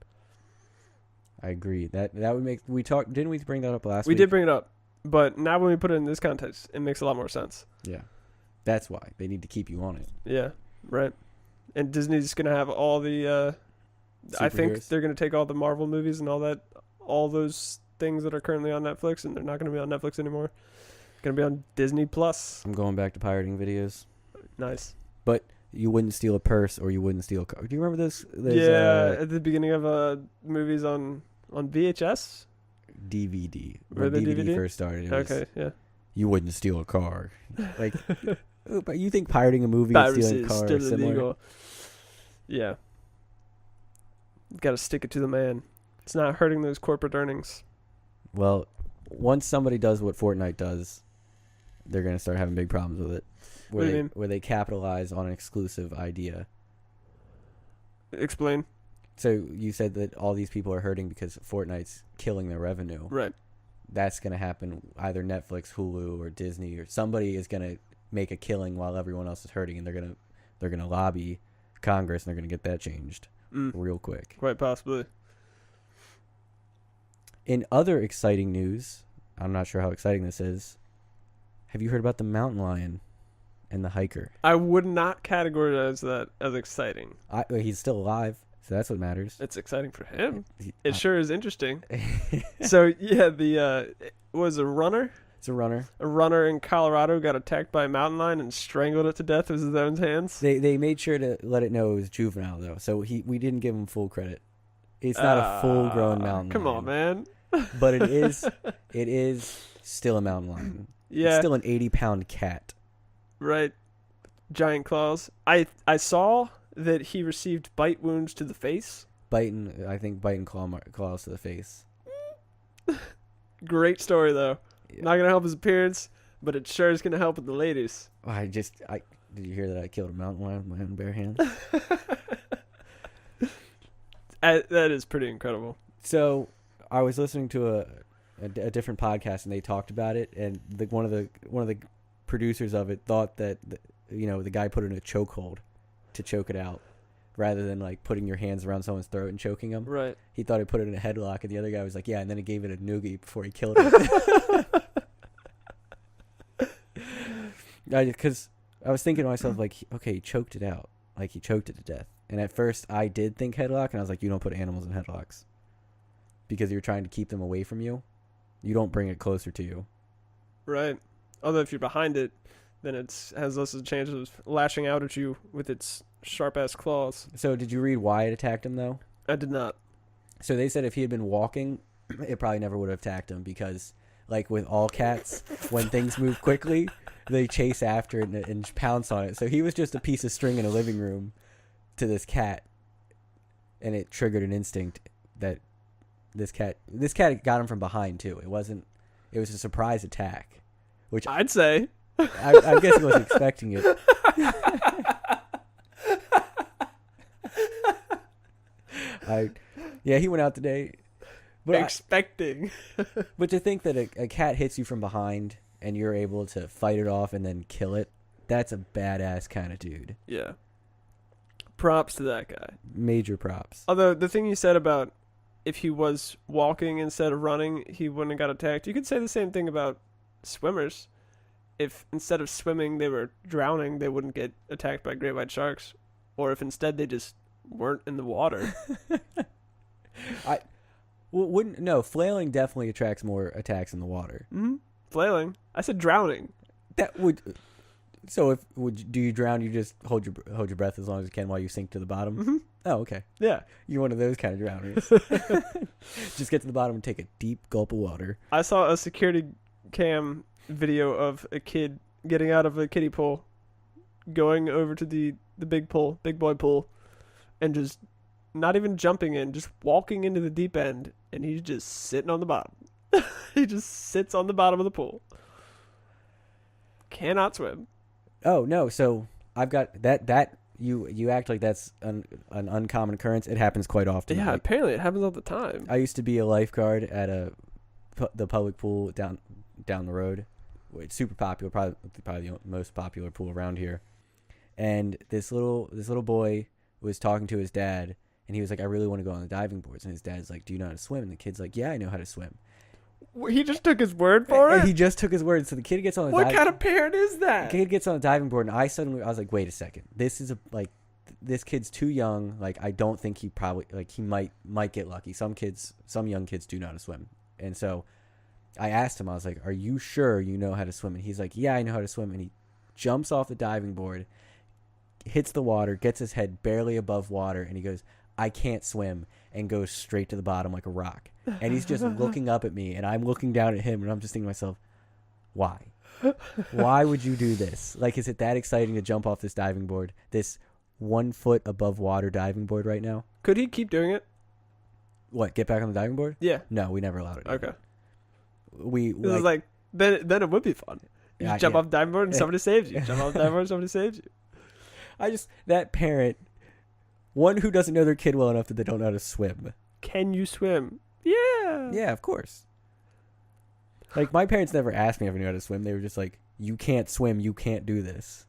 I agree. That would make didn't we bring that up last We week? did bring it up, but now when we put it in this context, it makes a lot more sense. Yeah. That's why they need to keep you on it. Yeah, right. And Disney's going to have all the I think Superheroes. they're going to take all the Marvel movies and all those things that are currently on Netflix, and they're not going to be on Netflix anymore. Going to be on Disney Plus. I'm going back to pirating videos. Nice. But you wouldn't steal a purse or you wouldn't steal a car. Do you remember this? Yeah, at the beginning of movies on VHS. DVD. Were When they DVD DVD? first started, it was, Okay, yeah. you wouldn't steal a car. Like, but you think pirating a movie and stealing a Piracy is car are still similar? illegal. Yeah. Got to stick it to the man. It's not hurting those corporate earnings. Well, once somebody does what Fortnite does, they're going to start having big problems with it. What do you mean? Where they capitalize on an exclusive idea. Explain. So you said that all these people are hurting because Fortnite's killing their revenue. Right. That's going to happen. Either Netflix, Hulu, or Disney, or somebody is going to make a killing while everyone else is hurting, and they're gonna lobby Congress, and they're going to get that changed real quick. Quite possibly. In other exciting news, I'm not sure how exciting this is. Have you heard about the mountain lion and the hiker? I would not categorize that as exciting. He's still alive, so that's what matters. It's exciting for him. He- It sure is interesting. So yeah, it was a runner. It's a runner. A runner in Colorado got attacked by a mountain lion and strangled it to death with his own hands. They made sure to let it know it was juvenile though, so we didn't give him full credit. It's not a full grown mountain Come lion. on, man. But it is still a mountain lion. Yeah. It's still an 80-pound cat. Right. Giant claws. I saw that he received bite wounds to the face. Biting claws to the face. Great story though. Yeah. Not gonna help his appearance, but it sure is gonna help with the ladies. Did you hear that I killed a mountain lion with my own bare hands? That is pretty incredible. So I was listening to a different podcast and they talked about it, and one of the producers of it thought that the guy put it in a chokehold to choke it out, rather than like putting your hands around someone's throat and choking them. Right. He thought he put it in a headlock, and the other guy was like, yeah, and then he gave it a noogie before he killed it. Because I was thinking to myself, like, okay, he choked it out. Like, he choked it to death. And at first, I did think headlock, and I was like, you don't put animals in headlocks. Because you're trying to keep them away from you. You don't bring it closer to you. Right. Although if you're behind it, then it has less of a chance of lashing out at you with its sharp-ass claws. So did you read why it attacked him, though? I did not. So they said if he had been walking, it probably never would have attacked him because, like with all cats, when things move quickly, they chase after it and pounce on it. So he was just a piece of string in a living room to this cat, and it triggered an instinct that this cat got him from behind too. It was a surprise attack, which I'd say. I guess he wasn't expecting it. Yeah, he went out today. But Expecting. but to think that a cat hits you from behind and you're able to fight it off and then kill it, that's a badass kind of dude. Yeah. Props to that guy. Major props. Although the thing you said about if he was walking instead of running, he wouldn't have got attacked. You could say the same thing about swimmers. If instead of swimming they were drowning, they wouldn't get attacked by great white sharks. Or if instead they just weren't in the water. Flailing definitely attracts more attacks in the water. Mm-hmm. Flailing. I said drowning. That would. So do you drown? You just hold your breath as long as you can while you sink to the bottom. Mm-hmm. Oh, okay. Yeah. You're one of those kind of drowners. Just get to the bottom and take a deep gulp of water. I saw a security cam video of a kid getting out of a kiddie pool, going over to the big boy pool, and just not even jumping in, just walking into the deep end, and he's just sitting on the bottom. He just sits on the bottom of the pool. Cannot swim. Oh no! So I've got that. You act like that's an uncommon occurrence. It happens quite often. Yeah, apparently it happens all the time. I used to be a lifeguard at the public pool down the road. It's super popular, probably the most popular pool around here. And this little boy was talking to his dad, and he was like, "I really want to go on the diving boards." And his dad's like, "Do you know how to swim?" And the kid's like, "Yeah, I know how to swim." He just took his word for it? He just took his word. So the kid gets on the What kind of parent is that? The kid gets on the diving board, and I was like, "Wait a second, this kid's too young. Like, I don't think he might get lucky. Some young kids do know how to swim." And so I asked him, I was like, "Are you sure you know how to swim?" And he's like, "Yeah, I know how to swim." And he jumps off the diving board, hits the water, gets his head barely above water, and he goes, "I can't swim," and goes straight to the bottom like a rock. And he's just looking up at me, and I'm looking down at him, and I'm just thinking to myself, why? Why would you do this? Like, is it that exciting to jump off this diving board, this 1 foot above water diving board right now? Could he keep doing it? What, get back on the diving board? Yeah. No, we never allowed it. Okay. This is like then it would be fun. You jump off the diving board and somebody saves you. Jump off the diving board and somebody saves you. That parent, one who doesn't know their kid well enough that they don't know how to swim. Can you swim? Yeah. Yeah, of course. Like, my parents never asked me if I knew how to swim. They were just like, "You can't swim. You can't do this."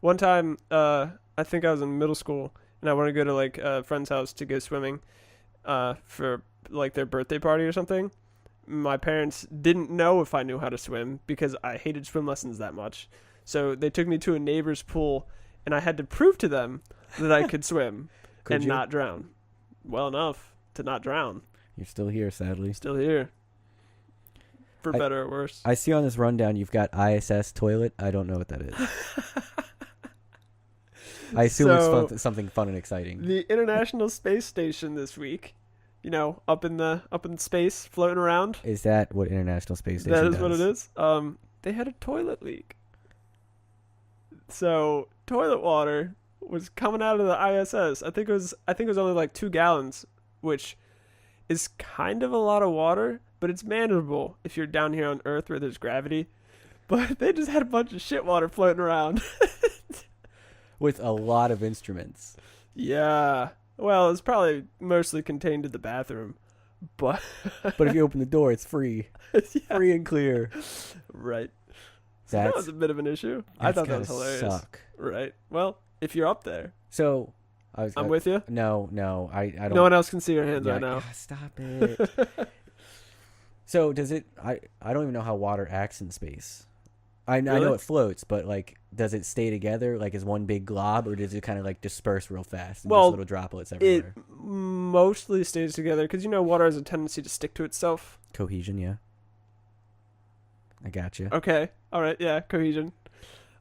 One time, I think I was in middle school, and I wanted to go to like a friend's house to go swimming, for like their birthday party or something. My parents didn't know if I knew how to swim because I hated swim lessons that much. So they took me to a neighbor's pool, and I had to prove to them that I could swim and not drown. Well enough to not drown. You're still here, sadly. Still here. For better or worse. I see on this rundown you've got ISS Toilet. I don't know what that is. I assume it's something fun and exciting. The International Space Station this week, up in space, floating around. Is that what International Space Station does? That is what it is. They had a toilet leak. So toilet water was coming out of the ISS. I think it was only like 2 gallons, which is kind of a lot of water, but it's manageable if you're down here on Earth where there's gravity. But they just had a bunch of shit water floating around. With a lot of instruments. Yeah. Well, it's probably mostly contained to the bathroom. But if you open the door, it's free. Yeah. Free and clear. Right. So that was a bit of an issue. I thought that was hilarious. Suck. Right. Well, if you're up there. So I'm with you. No, I don't. No one else can see your hands right now. Stop it. So does it? I don't even know how water acts in space. I know it floats, but like, does it stay together like as one big glob, or does it kind of like disperse real fast and just little droplets everywhere? It mostly stays together because water has a tendency to stick to itself. Cohesion, yeah. I got you. Okay. All right. Yeah. Cohesion.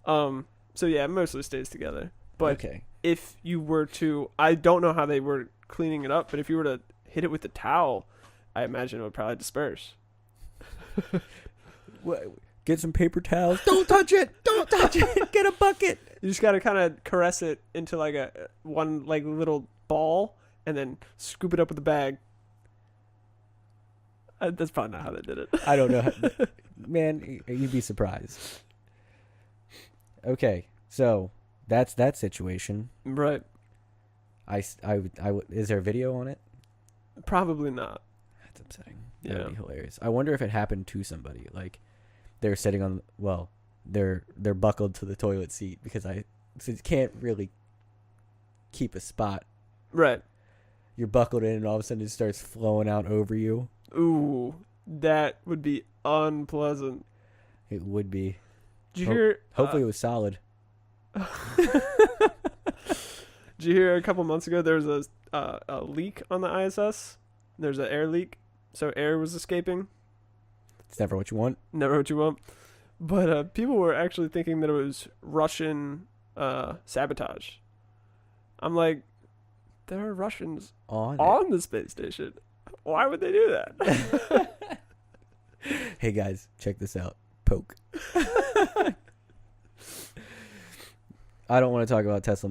So yeah, it mostly stays together. But okay. If you were to, I don't know how they were cleaning it up. But if you were to hit it with the towel, I imagine it would probably disperse. Get some paper towels. Don't touch it. Don't touch it. Get a bucket. You just gotta kind of caress it into like one little ball, and then scoop it up with a bag. That's probably not how they did it. I don't know. Man, you'd be surprised. Okay, so that's that situation. Right. Is there a video on it? Probably not. That's upsetting. Yeah. That'd be hilarious. I wonder if it happened to somebody. Like, they're sitting on, they're buckled to the toilet seat because so you can't really keep a spot. Right. You're buckled in and all of a sudden it starts flowing out over you. Ooh, that would be unpleasant. It would be. Did you hear? Hopefully it was solid. Did you hear a couple months ago there was a leak on the ISS? There's an air leak, so air was escaping. It's never what you want. Never what you want. But people were actually thinking that it was Russian sabotage. I'm like, there are Russians on the space station. Why would they do that? Hey guys, check this out. Poke. I don't want to talk about Tesla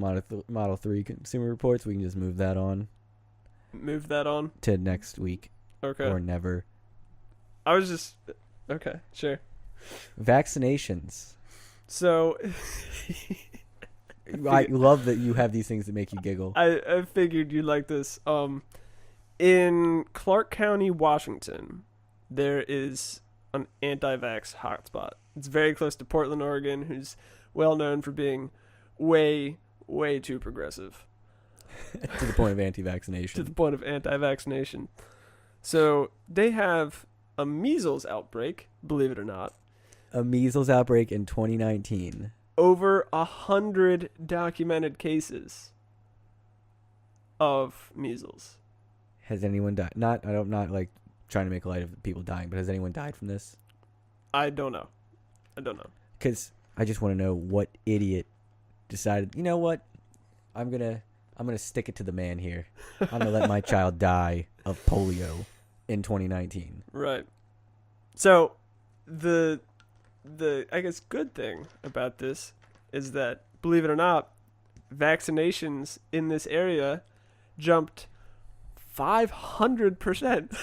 Model 3 consumer reports. We can just move that on. Move that on? To next week. Okay. Or never. I was just... Okay, sure. Vaccinations. So... I love that you have these things that make you giggle. I figured you'd like this. In Clark County, Washington, there is an anti-vax hotspot. It's very close to Portland, Oregon, who's well known for being way, way too progressive. To the point of anti-vaccination. To the point of anti-vaccination. So they have a measles outbreak, believe it or not. A measles outbreak in 2019. Over 100 documented cases of measles. Has anyone died? I'm not like trying to make light of people dying, but has anyone died from this? I don't know. Because I just want to know what idiot decided, you know what? I'm gonna stick it to the man here. I'm gonna let my child die of polio in 2019. Right. So the I guess good thing about this is that, believe it or not, vaccinations in this area jumped 500%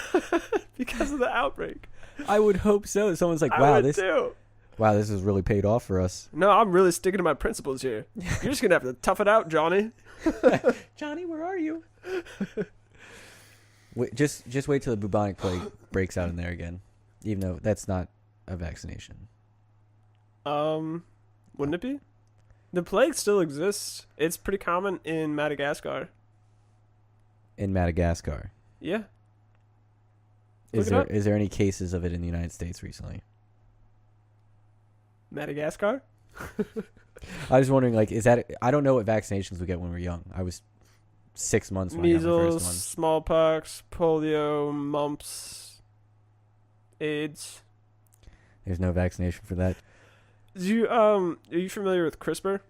because of the outbreak. I would hope so. Someone's like, wow, this has really paid off for us. No, I'm really sticking to my principles here. You're just gonna have to tough it out, Johnny. Johnny, where are you? Wait, just wait till the bubonic plague breaks out in there again, even though that's not a vaccination. Wouldn't it be? The plague still exists. It's pretty common in Madagascar. In Madagascar. Yeah. Is there any cases of it in the United States recently? Madagascar? I was wondering, like, is that... I don't know what vaccinations we get when we're young. I was 6 months when I got my Measles, first one. smallpox, polio, mumps, AIDS. There's no vaccination for that. Are you familiar with CRISPR?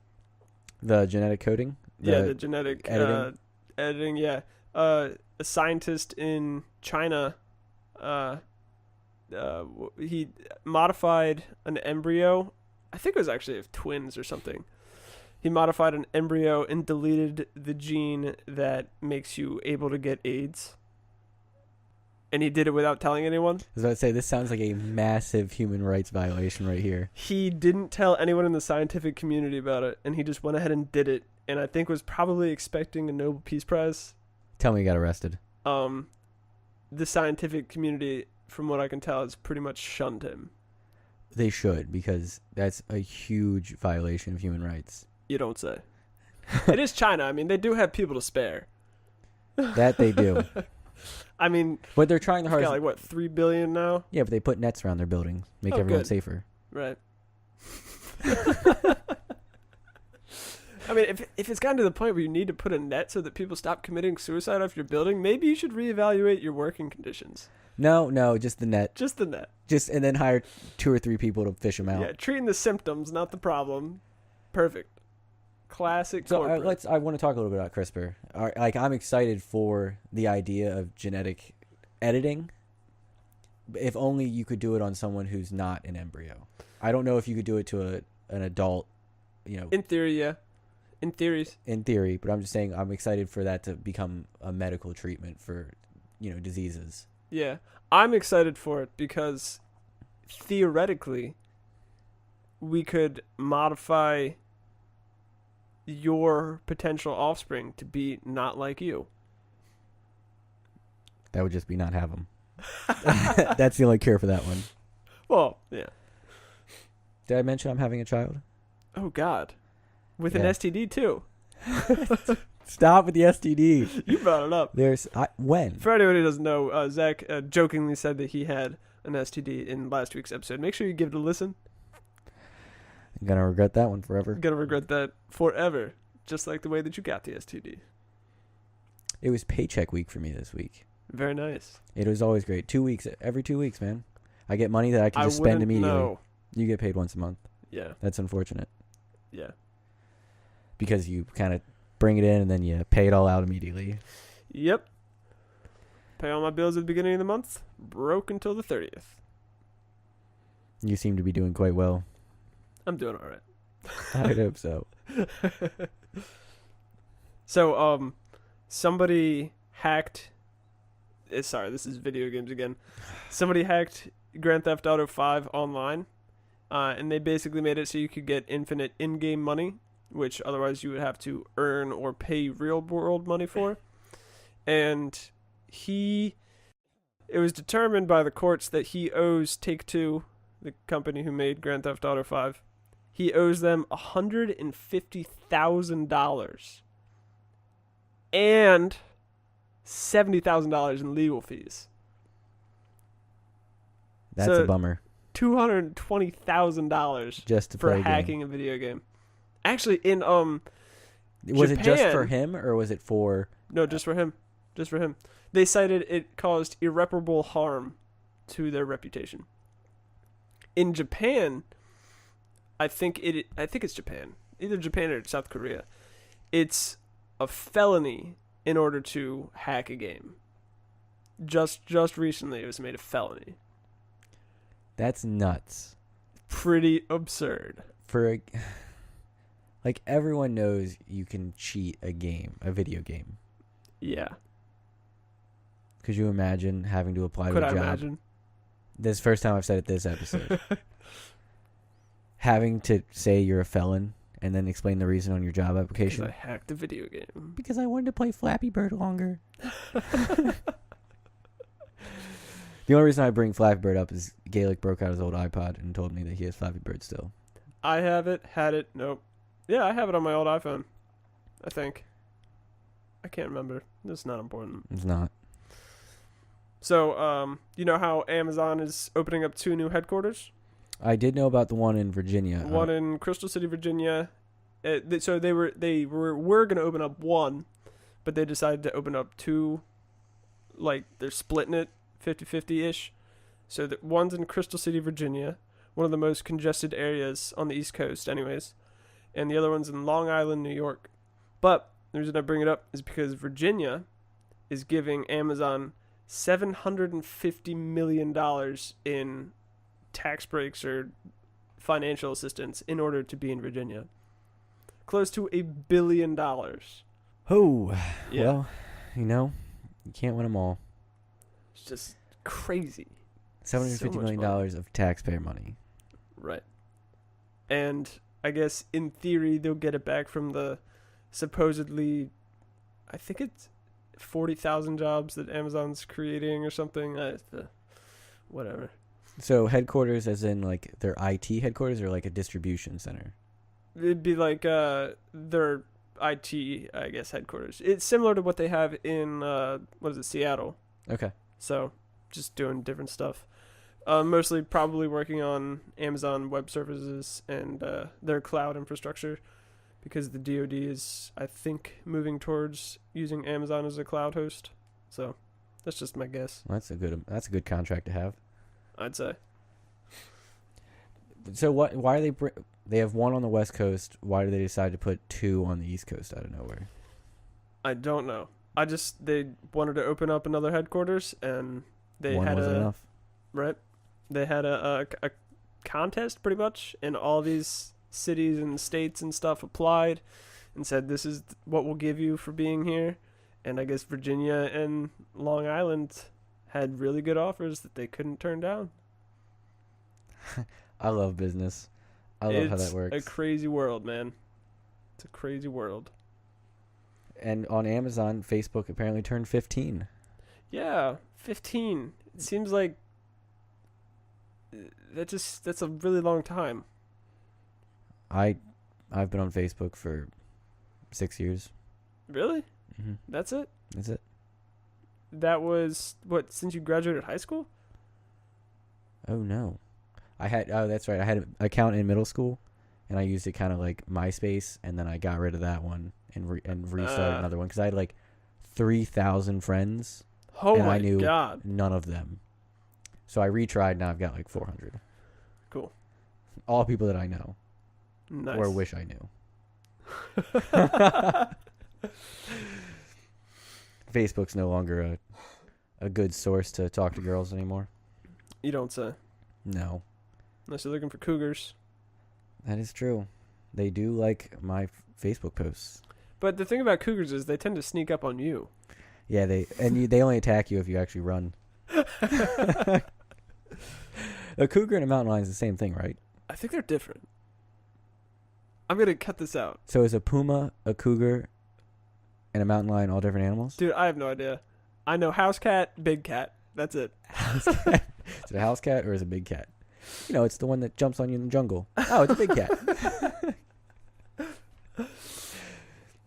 The genetic coding? The genetic editing? Editing, yeah. A scientist in China, he modified an embryo. I think it was actually of twins or something. He modified an embryo and deleted the gene that makes you able to get AIDS. And he did it without telling anyone. I was about to say, this sounds like a massive human rights violation right here. He didn't tell anyone in the scientific community about it, and he just went ahead and did it, and I think was probably expecting a Nobel Peace Prize. Tell me he got arrested. The scientific community, from what I can tell, has pretty much shunned him. They should, because that's a huge violation of human rights. You don't say. It is China. I mean, they do have people to spare. That they do. I mean, but they're trying the hardest. Got like what, 3 billion now? Yeah, but they put nets around their buildings, make everyone safer. Right. I mean, if it's gotten to the point where you need to put a net so that people stop committing suicide off your building, maybe you should reevaluate your working conditions. No, just the net. Just the net. And then hire 2 or 3 people to fish them out. Yeah, treating the symptoms, not the problem. Perfect. Classic So corporate. I want to talk a little bit about CRISPR. Like, I'm excited for the idea of genetic editing. If only you could do it on someone who's not an embryo. I don't know if you could do it to an adult, In theory, yeah. In theories. in theory, but I'm just saying I'm excited for that to become a medical treatment for, diseases. Yeah. I'm excited for it because theoretically we could modify your potential offspring to be not like you. That would just be not have them. That's the only cure for that one. Well, yeah. Did I mention I'm having a child? Oh God. With an Yeah. STD too. Stop with the STD. You brought it up. When? For anyone who doesn't know, Zach jokingly said that he had an STD in last week's episode. Make sure you give it a listen. I'm gonna regret that one forever. You're gonna regret that forever, just like the way that you got the STD. It was paycheck week for me this week. Very nice. It was always great. 2 weeks, every 2 weeks, man. I get money that I can just spend wouldn't immediately. know. You get paid once a month. Yeah. That's unfortunate Yeah. because you kind of bring it in and then you pay it all out immediately. Yep. Pay all my bills at the beginning of the month. Broke until the 30th. You seem to be doing quite well. I'm doing all right. I hope so. So, somebody hacked. Sorry, this is video games again. Somebody hacked Grand Theft Auto 5 online, and they basically made it so you could get infinite in-game money, which otherwise you would have to earn or pay real-world money for. And it was determined by the courts that he owes Take-Two, the company who made Grand Theft Auto 5, he owes them $150,000 and $70,000 in legal fees. That's So, a bummer. $220,000 Just to for play a game. hacking a video game. Actually, in Was it just for Japan- him or was it for? no, just for him. Just for him. They cited it caused irreparable harm to their reputation. In Japan, I think it's Japan. Either Japan or South Korea. It's a felony in order to hack a game. Just recently it was made a felony. That's nuts. Pretty absurd. Like, everyone knows you can cheat a video game. Yeah. Could you imagine having to apply Could to a I job? imagine? This is the first time I've said it this episode. Having to say you're a felon and then explain the reason on your job Because application. I hacked a video game. Because I wanted to play Flappy Bird longer. The only reason I bring Flappy Bird up is Gaelic broke out his old iPod and told me that he has Flappy Bird still. I have it, had it, nope. Yeah, I have it on my old iPhone. I think. I can't remember. It's not important. It's not. So, you know how Amazon is opening up 2 new headquarters? I did know about the one in Virginia. One in Crystal City, Virginia. So they were going to open up one, but they decided to open up 2. Like, they're splitting it 50-50-ish. So one's in Crystal City, Virginia, one of the most congested areas on the East Coast anyways. And the other one's in Long Island, New York. But the reason I bring it up is because Virginia is giving Amazon $750 million in tax breaks or financial assistance in order to be in Virginia. Close to $1 billion. Oh, Yeah. well, you can't win them all. It's just crazy. $750 much million of taxpayer money. Right. And I guess in theory they'll get it back from the supposedly, I think it's 40,000 jobs that Amazon's creating or something. Whatever. So headquarters as in like their IT headquarters or like a distribution center? It'd be like their IT, I guess, headquarters. It's similar to what they have in, Seattle. Okay. So just doing different stuff. Mostly probably working on Amazon Web Services and their cloud infrastructure, because the DoD is, I think, moving towards using Amazon as a cloud host. So that's just my guess. Well, that's a good contract to have. I'd say. So why are they They have one on the West Coast. Why did they decide to put 2 on the East Coast out of nowhere? I don't know. They wanted to open up another headquarters, and they One had wasn't enough. right. They had a contest pretty much, and all these cities and states and stuff applied, and said this is what we'll give you for being here. And I guess Virginia and Long Island had really good offers that they couldn't turn down. I love business. I love how that works. It's a crazy world, man. It's a crazy world. And on Amazon, Facebook apparently turned 15. Yeah, 15. It seems like that's a really long time. I've been on Facebook for 6 years. Really? Mm-hmm. That's it? That's it. That was what, since you graduated high school? Oh no, that's right. I had an account in middle school, and I used it kind of like MySpace, and then I got rid of that one and restarted another one because I had like 3,000 friends. Oh and my I knew God! none of them. So I retried. Now I've got like 400. Cool. All people that I know Nice. or wish I knew. Facebook's no longer a good source to talk to girls anymore. You don't say. No. Unless you're looking for cougars. That is true. They do like my Facebook posts. But the thing about cougars is they tend to sneak up on you. Yeah, they only attack you if you actually run. A cougar and a mountain lion is the same thing, right? I think they're different. I'm going to cut this out. So is a puma, a cougar, and a mountain lion all different animals? Dude, I have no idea. I know house cat, big cat. That's it. House cat. Is it a house cat or is it a big cat? You know, it's the one that jumps on you in the jungle. Oh, it's a big cat.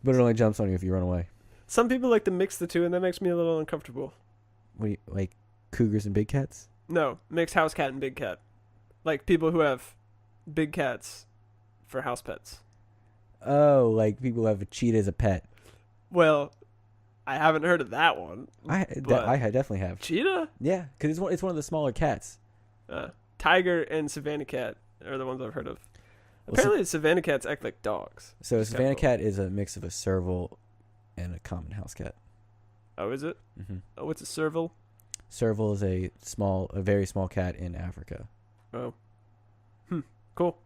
But it only jumps on you if you run away. Some people like to mix the two, and that makes me a little uncomfortable. What do you, like cougars and big cats? No, mix house cat and big cat. Like people who have big cats for house pets. Oh, like people who have a cheetah as a pet. Well, I haven't heard of that one. I definitely have. Cheetah? Yeah, because it's one of the smaller cats. Tiger and Savannah cat are the ones I've heard of. Well, Apparently, Savannah cats act like dogs. So a It's Savannah kinda cool. cat is a mix of a serval and a common house cat. Oh, is it? Mm-hmm. Oh, what's a serval? Serval is a very small cat in Africa. Oh. Cool.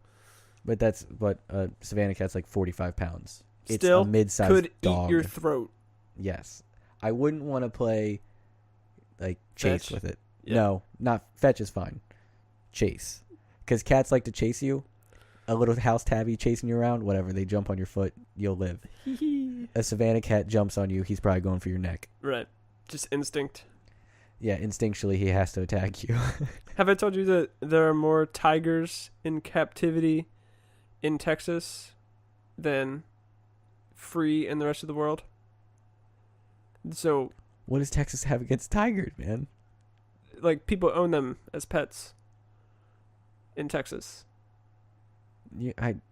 But a Savannah cat's like 45 pounds. It's Still a mid-sized could dog. eat your throat. Yes. I wouldn't want to play like chase Fetch? with it. Yeah. No, not fetch is fine. Chase. Because cats like to chase you. A little house tabby chasing you around, whatever. They jump on your foot, you'll live. A Savannah cat jumps on you, he's probably going for your neck. Right. Just instinct. Yeah, instinctually he has to attack you. Have I told you that there are more tigers in captivity in Texas than free in the rest of the world? So, What does Texas have against tigers, man? like, people own them as pets in Texas.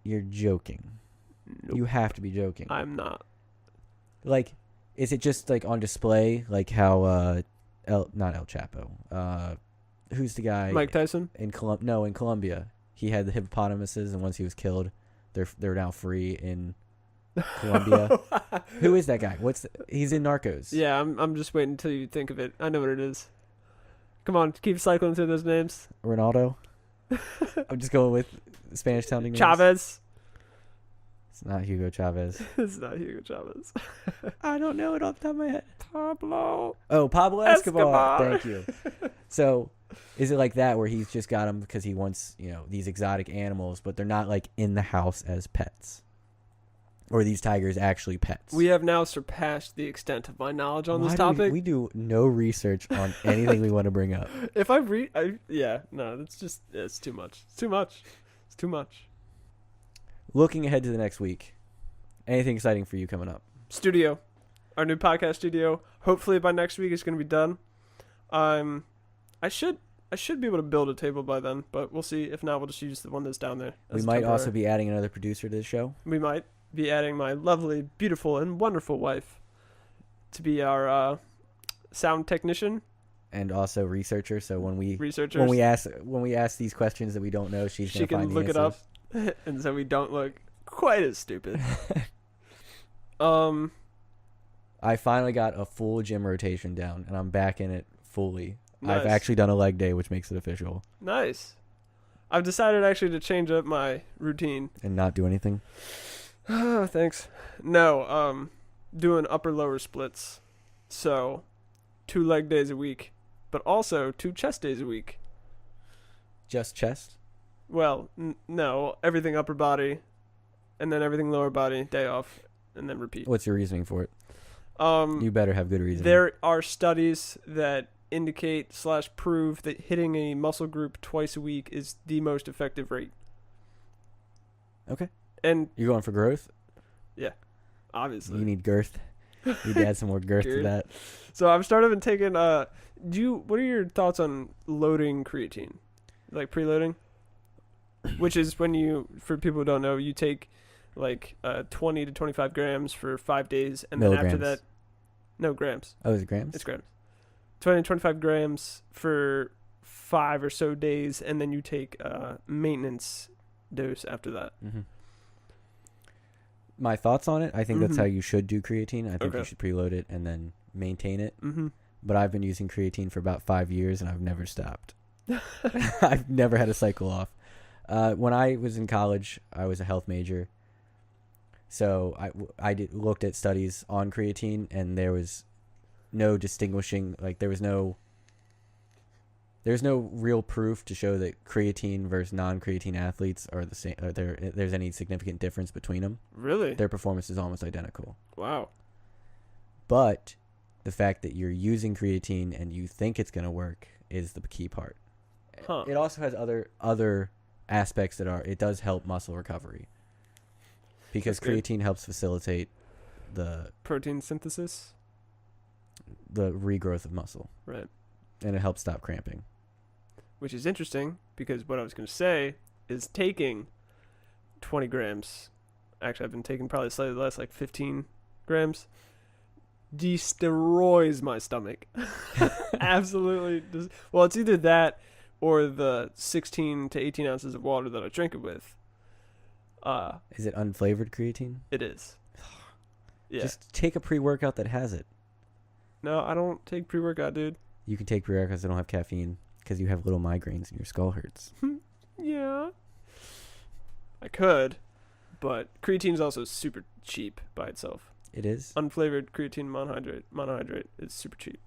You're joking. Nope. You have to be joking. I'm not. Like, is it just like on display, like how not El Chapo? Who's the guy? Mike Tyson? In Colombia, he had the hippopotamuses, and once he was killed, they're now free in Colombia. Who is that guy? He's in Narcos. Yeah, I'm just waiting until you think of it. I know what it is. Come on, keep cycling through those names. Ronaldo. I'm just going with Spanish sounding names. Chavez. It's not Hugo Chavez. It's not Hugo Chavez. I don't know it off the top of my head. Pablo. Oh, Pablo Escobar. Escobar. Thank you. So, is it like that where he's just got them because he wants, these exotic animals, but they're not like in the house as pets? Or are these tigers actually pets? We have now surpassed the extent of my knowledge on this topic. We do no research on anything we want to bring up. If it's too much. It's too much. Looking ahead to the next week, anything exciting for you coming up? Studio. Our new podcast studio. Hopefully by next week it's going to be done. I should be able to build a table by then, but we'll see. If not, we'll just use the one that's down there. We might also be adding another producer to the show. We might be adding my lovely, beautiful, and wonderful wife to be our sound technician And also researcher. So when we researchers. when we ask these questions that we don't know, she can can find the look it answers. up. And so we don't look quite as stupid. I finally got a full gym rotation down, and I'm back in it fully. Nice. I've actually done a leg day, which makes it official. Nice. I've decided actually to change up my routine. And not do anything? Thanks. No, doing upper lower splits. So 2 leg days a week, but also 2 chest days a week. Just chest? Well, no, everything upper body, and then everything lower body, day off, and then repeat. What's your reasoning for it? You better have good reasoning. There are studies that indicate / prove that hitting a muscle group twice a week is the most effective rate. Okay. And you're going for growth? obviously. You need girth. You need to add some more girth to that. So I've started taking what are your thoughts on loading creatine? Like preloading? Which is when you, for people who don't know, you take like 20 to 25 grams for 5 days, and then after that, no, grams. Oh, is it grams? It's grams. 20 to 25 grams for 5 or so days, and then you take maintenance dose after that. Mm-hmm. My thoughts on it, I think that's how you should do creatine. I think you should preload it and then maintain it. Mm-hmm. But I've been using creatine for about 5 years, and I've never stopped. I've never had a cycle off. When I was in college, I was a health major. So I looked at studies on creatine, and there was no distinguishing, like there's no real proof to show that creatine versus non-creatine athletes are the same. There's any significant difference between them. Really? Their performance is almost identical. Wow. But the fact that you're using creatine and you think it's going to work is the key part. Huh. It also has other aspects it does help muscle recovery. Because creatine helps facilitate the protein synthesis, the regrowth of muscle. Right. And it helps stop cramping. Which is interesting, because what I was going to say is taking 20 grams, actually I've been taking probably slightly less, like 15 grams, destroys my stomach. Absolutely. Well, it's either that or the 16 to 18 ounces of water that I drink it with. Is it unflavored creatine? It is. Yeah. Just take a pre-workout that has it. No, I don't take pre-workout, dude. You can take pre-workouts that don't have caffeine because you have little migraines and your skull hurts. Yeah. I could, but creatine is also super cheap by itself. It is? Unflavored creatine monohydrate is super cheap.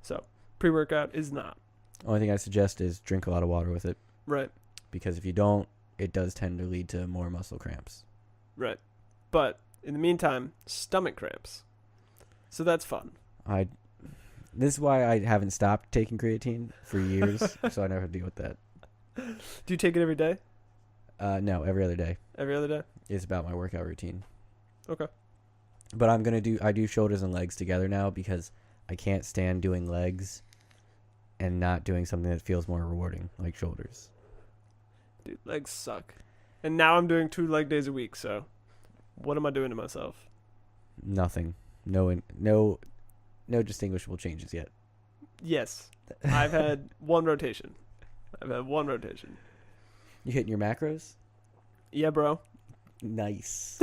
So, pre-workout is not. Only thing I suggest is drink a lot of water with it. Right. Because if you don't, it does tend to lead to more muscle cramps. Right. But in the meantime, stomach cramps. So that's fun. This is why I haven't stopped taking creatine for years, so I never have to deal with that. Do you take it every day? No, every other day. Every other day? It's about my workout routine. Okay. But I do shoulders and legs together now because I can't stand doing legs and not doing something that feels more rewarding, like shoulders. Dude, legs suck. And now I'm doing 2 leg days a week, so what am I doing to myself? Nothing. No distinguishable changes yet. Yes. I've had one rotation. You hitting your macros? Yeah, bro. Nice.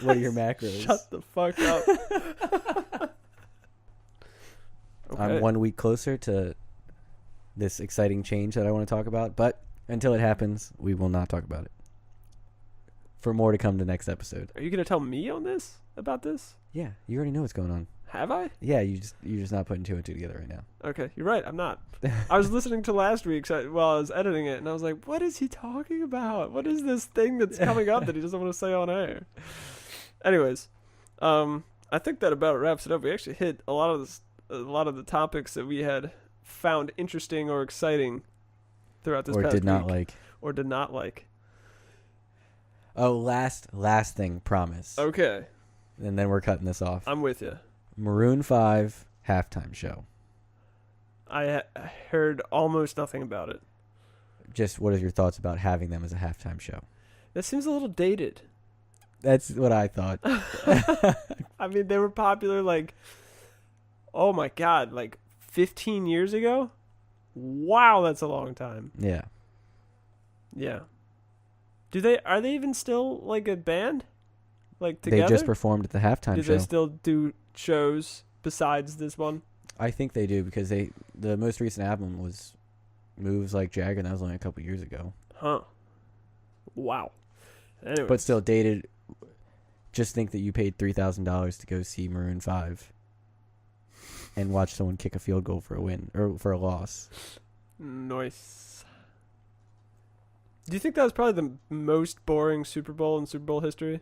What are your macros? Shut the fuck up. Okay. I'm 1 week closer to this exciting change that I want to talk about, but until it happens, we will not talk about it. For more to come the next episode. Are you going to tell me about this? Yeah, you already know what's going on. Have I? Yeah, you're just not putting 2 and 2 together right now. Okay, you're right. I'm not. I was listening to last week's while I was editing it, and I was like, what is he talking about? What is this thing that's coming up that he doesn't want to say on air? Anyways, I think that about wraps it up. We actually hit a lot of the topics that we had found interesting or exciting throughout this past week. Or did not like. Oh, last thing, promise. Okay. And then we're cutting this off. I'm with you. Maroon 5 halftime show. I heard almost nothing about it. Just what are your thoughts about having them as a halftime show? That seems a little dated. That's what I thought. I mean, they were popular oh my God, 15 years ago? Wow, that's a long time. Yeah. Yeah. Are they even still like a band? Like together? They just performed at the halftime Do show. they still do shows besides this one? I think they do because the most recent album was Moves Like Jagger, and that was only a couple years ago. Huh. Wow. Anyway. But still dated. Just think that you paid $3,000 to go see Maroon 5 and watch someone kick a field goal for a win or for a loss. Nice. Do you think that was probably the most boring Super Bowl in Super Bowl history?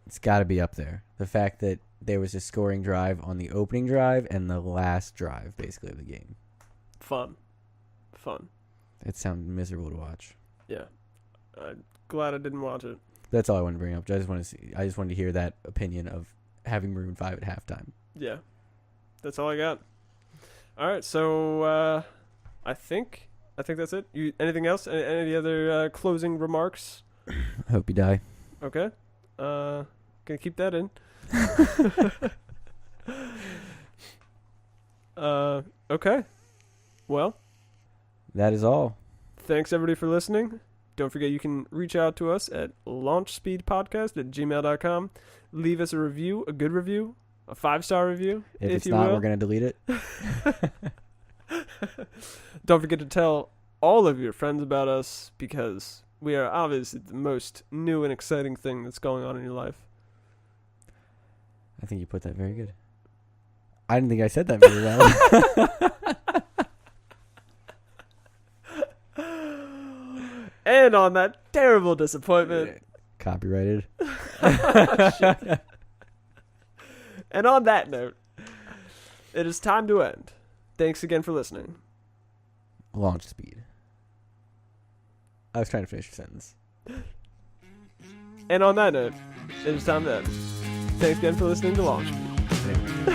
It's got to be up there. The fact that there was a scoring drive on the opening drive and the last drive, basically, of the game. Fun. It sounded miserable to watch. Yeah. I'm glad I didn't watch it. That's all I wanted to bring up. I just wanted to hear that opinion of having Maroon 5 at halftime. Yeah. That's all I got. All right, so I think that's it. Anything else? Any other closing remarks? I hope you die. Okay. Gonna keep that in. Okay. Well, That is all. thanks everybody for listening. Don't forget you can reach out to us at launchspeedpodcast@gmail.com. Leave us a review, a good review, a 5-star review, If it's you not, will. we're going to delete it. Don't forget to tell all of your friends about us because we are obviously the most new and exciting thing that's going on in your life. I think you put that very good. I didn't think I said that very well. And on that terrible disappointment. Copyrighted. And on that note, it is time to end. Thanks again for listening. Launch speed. I was trying to finish your sentence. And on that note, it is time to end. Thanks again for listening to Launch. Anyway.